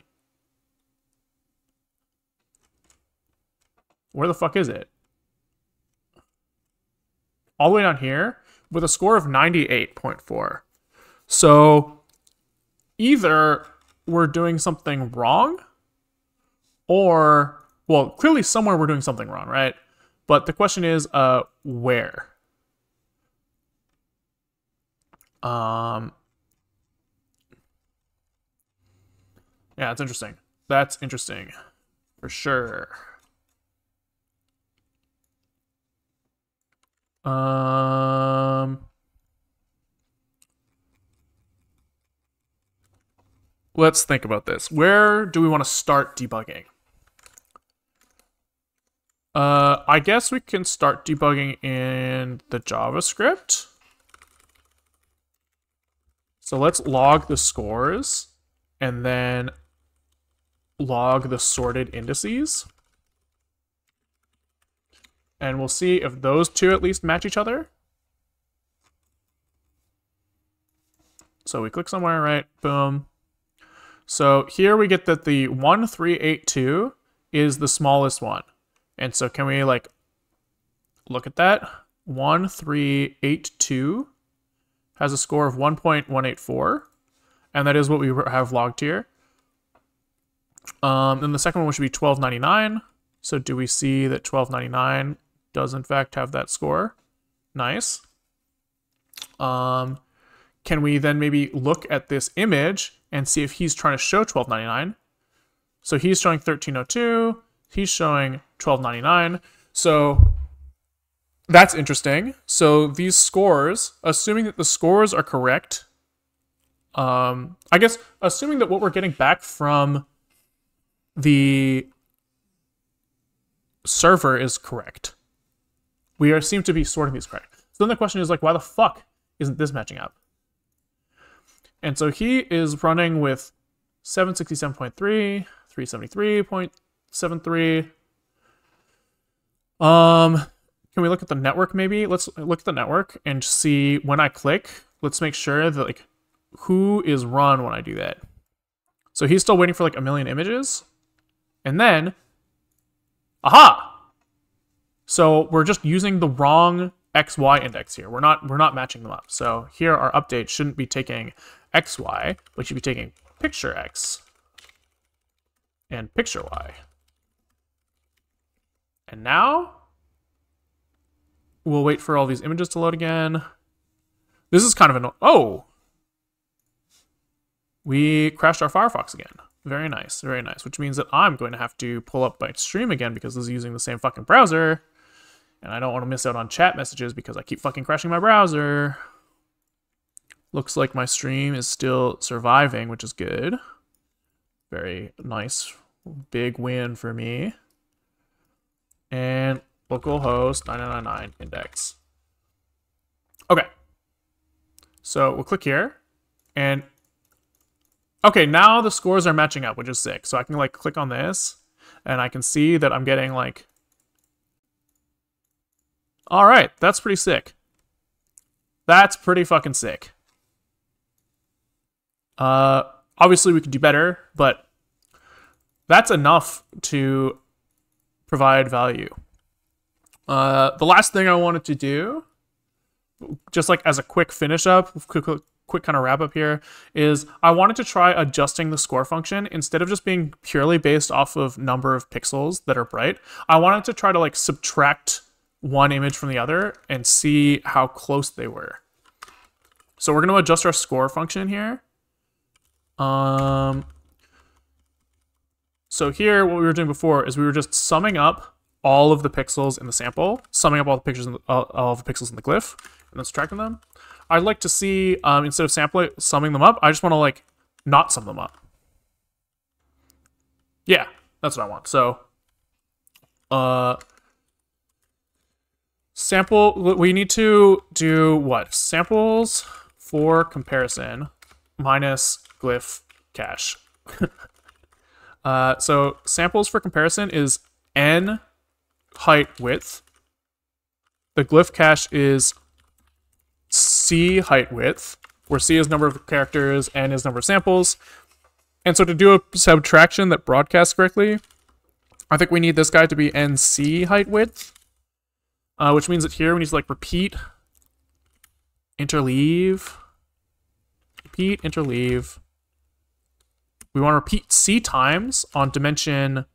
Where the fuck is it? All the way down here with a score of 98.4. So either we're doing something wrong or, well, clearly somewhere we're doing something wrong, right? But the question is, where? Yeah, it's interesting. That's interesting, for sure. Let's think about this. Where do we want to start debugging? I guess we can start debugging in the JavaScript. So let's log the scores and then log the sorted indices. And we'll see if those two at least match each other. So we click somewhere, right? Boom. So here we get that the 1382 is the smallest one. And so can we like look at that? 1382 has a score of 1.184. And that is what we have logged here. Then the second one should be 1299. So do we see that 1299 does in fact have that score? Nice. Can we then maybe look at this image and see if he's trying to show 1299? So he's showing 1302. He's showing 1299. So that's interesting. So these scores, assuming that the scores are correct, I guess assuming that what we're getting back from the server is correct, we seem to be sorting these correct. So then the question is like, why the fuck isn't this matching up? And so he is running with 767.3, 373.73. Can we look at the network maybe? Let's look at the network and see when I click. Let's make sure that like who is run when I do that. So he's still waiting for like 1 million images. And then, aha! So we're just using the wrong XY index here. We're not matching them up. So here our update shouldn't be taking XY, but should be taking picture X and picture Y. And now we'll wait for all these images to load again. This is kind of an oh! We crashed our Firefox again. Very nice, very nice. Which means that I'm going to have to pull up my stream again because this is using the same fucking browser. And I don't want to miss out on chat messages because I keep fucking crashing my browser. Looks like my stream is still surviving, which is good. Very nice. Big win for me. And localhost 9999 index. Okay. So we'll click here. And okay, now the scores are matching up, which is sick. So I can like click on this and I can see that I'm getting like, all right, that's pretty sick. That's pretty fucking sick. Obviously we could do better, but that's enough to provide value. The last thing I wanted to do, just like as a quick finish up, quick kind of wrap up here, is I wanted to try adjusting the score function instead of just being purely based off of number of pixels that are bright. I wanted to try to like subtract one image from the other and see how close they were. So we're going to adjust our score function here. So here, what we were doing before is we were just summing up all of the pixels in the sample, summing up all the pictures, all of the pixels in the glyph, and then subtracting them. I'd like to see, instead of summing them up, I just want to like not sum them up. Yeah, that's what I want. So, sample, we need to do what? Samples for comparison minus glyph cache. So samples for comparison is n height width. The glyph cache is c height width, where c is number of characters, n is number of samples. And so to do a subtraction that broadcasts correctly, I think we need this guy to be nc height width, which means that here we need to like repeat, interleave, repeat, interleave. We want to repeat c times on dimension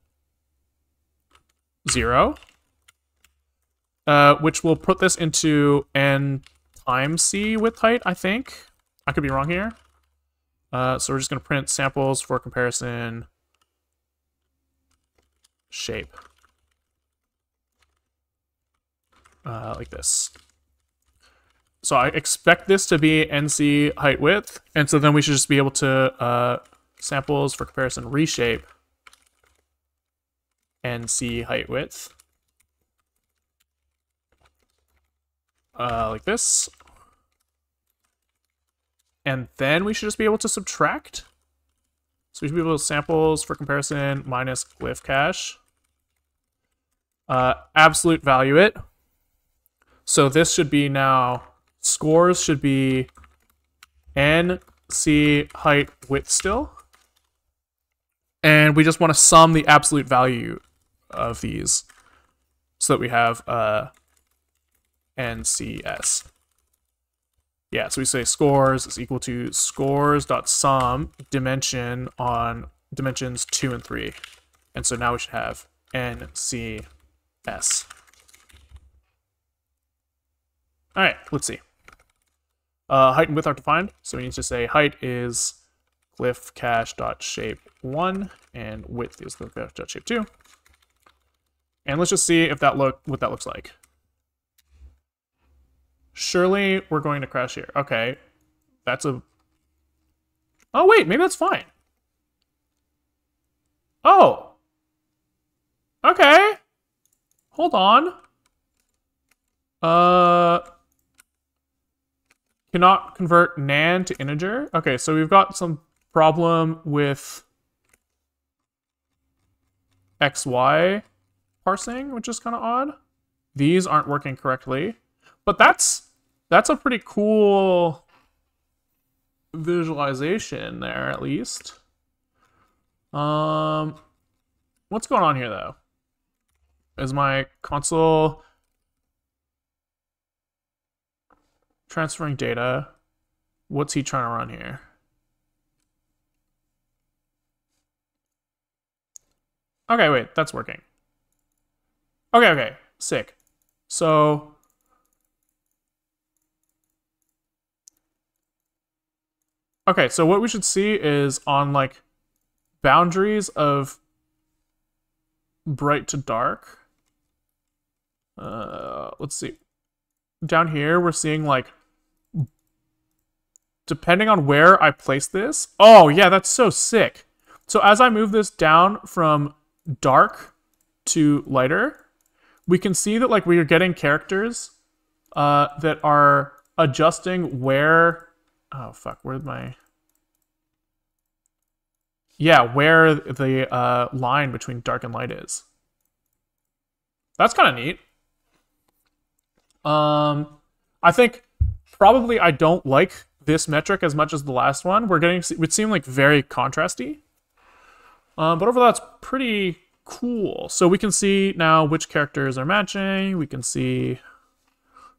0, which will put this into n times c width height, I think. I could be wrong here. So we're just going to print samples for comparison shape. Like this. So I expect this to be nc height width, and so then we should just be able to samples for comparison reshape nc height width. Like this. And then we should just be able to subtract. So we should be able to samples for comparison minus glyph cache. absolute value it. So this should be now, scores should be n, c, height, width still. And we just want to sum the absolute value of these so that we have NCS. Yeah, so we say scores is equal to scores.sum dimension on dimensions 2 and 3. And so now we should have NCS. All right, let's see. Height and width are defined. So we need to say height is glyph cache.shape1 and width is glyph.shape2. And let's just see if what that looks like. Surely we're going to crash here. Okay. That's a... Oh, wait, maybe that's fine. Oh. Okay. Hold on. Cannot convert nan to integer. Okay, so we've got some problem with XY parsing, which is kind of odd. These aren't working correctly, but that's a pretty cool visualization there, at least. What's going on here though? Is my console transferring data? What's he trying to run here? Okay, wait, that's working. Okay, sick. So okay, so what we should see is on like boundaries of bright to dark. Let's see. Down here, we're seeing like, depending on where I place this. Oh yeah, that's so sick. So as I move this down from dark to lighter, we can see that like we are getting characters that are adjusting where, oh fuck, where's my, yeah, where the line between dark and light is. That's kind of neat. I think probably I don't like this metric as much as the last one. It would seem like very contrasty. But overall, that's pretty cool. So we can see now which characters are matching. We can see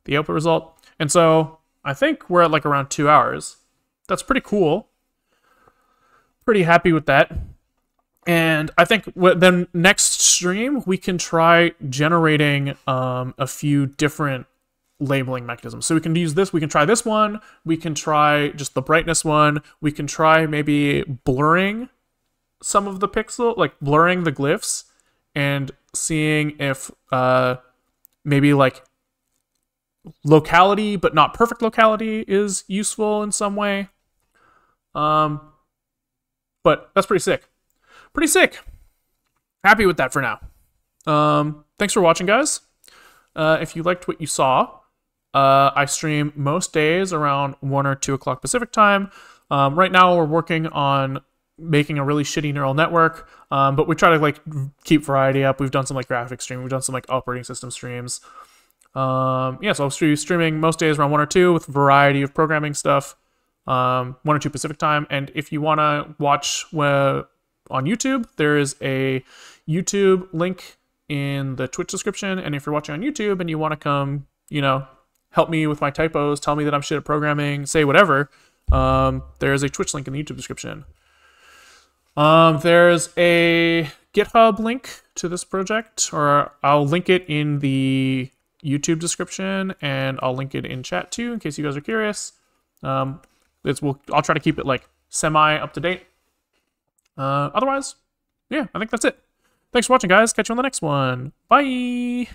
the output result. And so I think we're at like around 2 hours. That's pretty cool. Pretty happy with that. And I think then next stream, we can try generating a few different labeling mechanisms. So we can use this, we can try this one, we can try just the brightness one, we can try maybe blurring some of the pixel, like blurring the glyphs and seeing if maybe like locality but not perfect locality is useful in some way. But that's pretty sick. Pretty sick. Happy with that for now. Thanks for watching, guys. If you liked what you saw, I stream most days around 1 or 2 o'clock Pacific time. Right now we're working on making a really shitty neural network, but we try to like keep variety up. We've done some like graphic streaming, we've done some like operating system streams. Yeah, so I'll be streaming most days around 1 or 2 with a variety of programming stuff, 1 or 2 Pacific time. And if you want to watch on YouTube, there is a YouTube link in the Twitch description. And if you're watching on YouTube and you want to come, you know, help me with my typos, tell me that I'm shit at programming, say whatever, there's a Twitch link in the YouTube description. There's a GitHub link to this project, or I'll link it in the YouTube description, and I'll link it in chat too, in case you guys are curious. I'll try to keep it like semi up to date. Otherwise, yeah, I think that's it. Thanks for watching, guys. Catch you on the next one. Bye!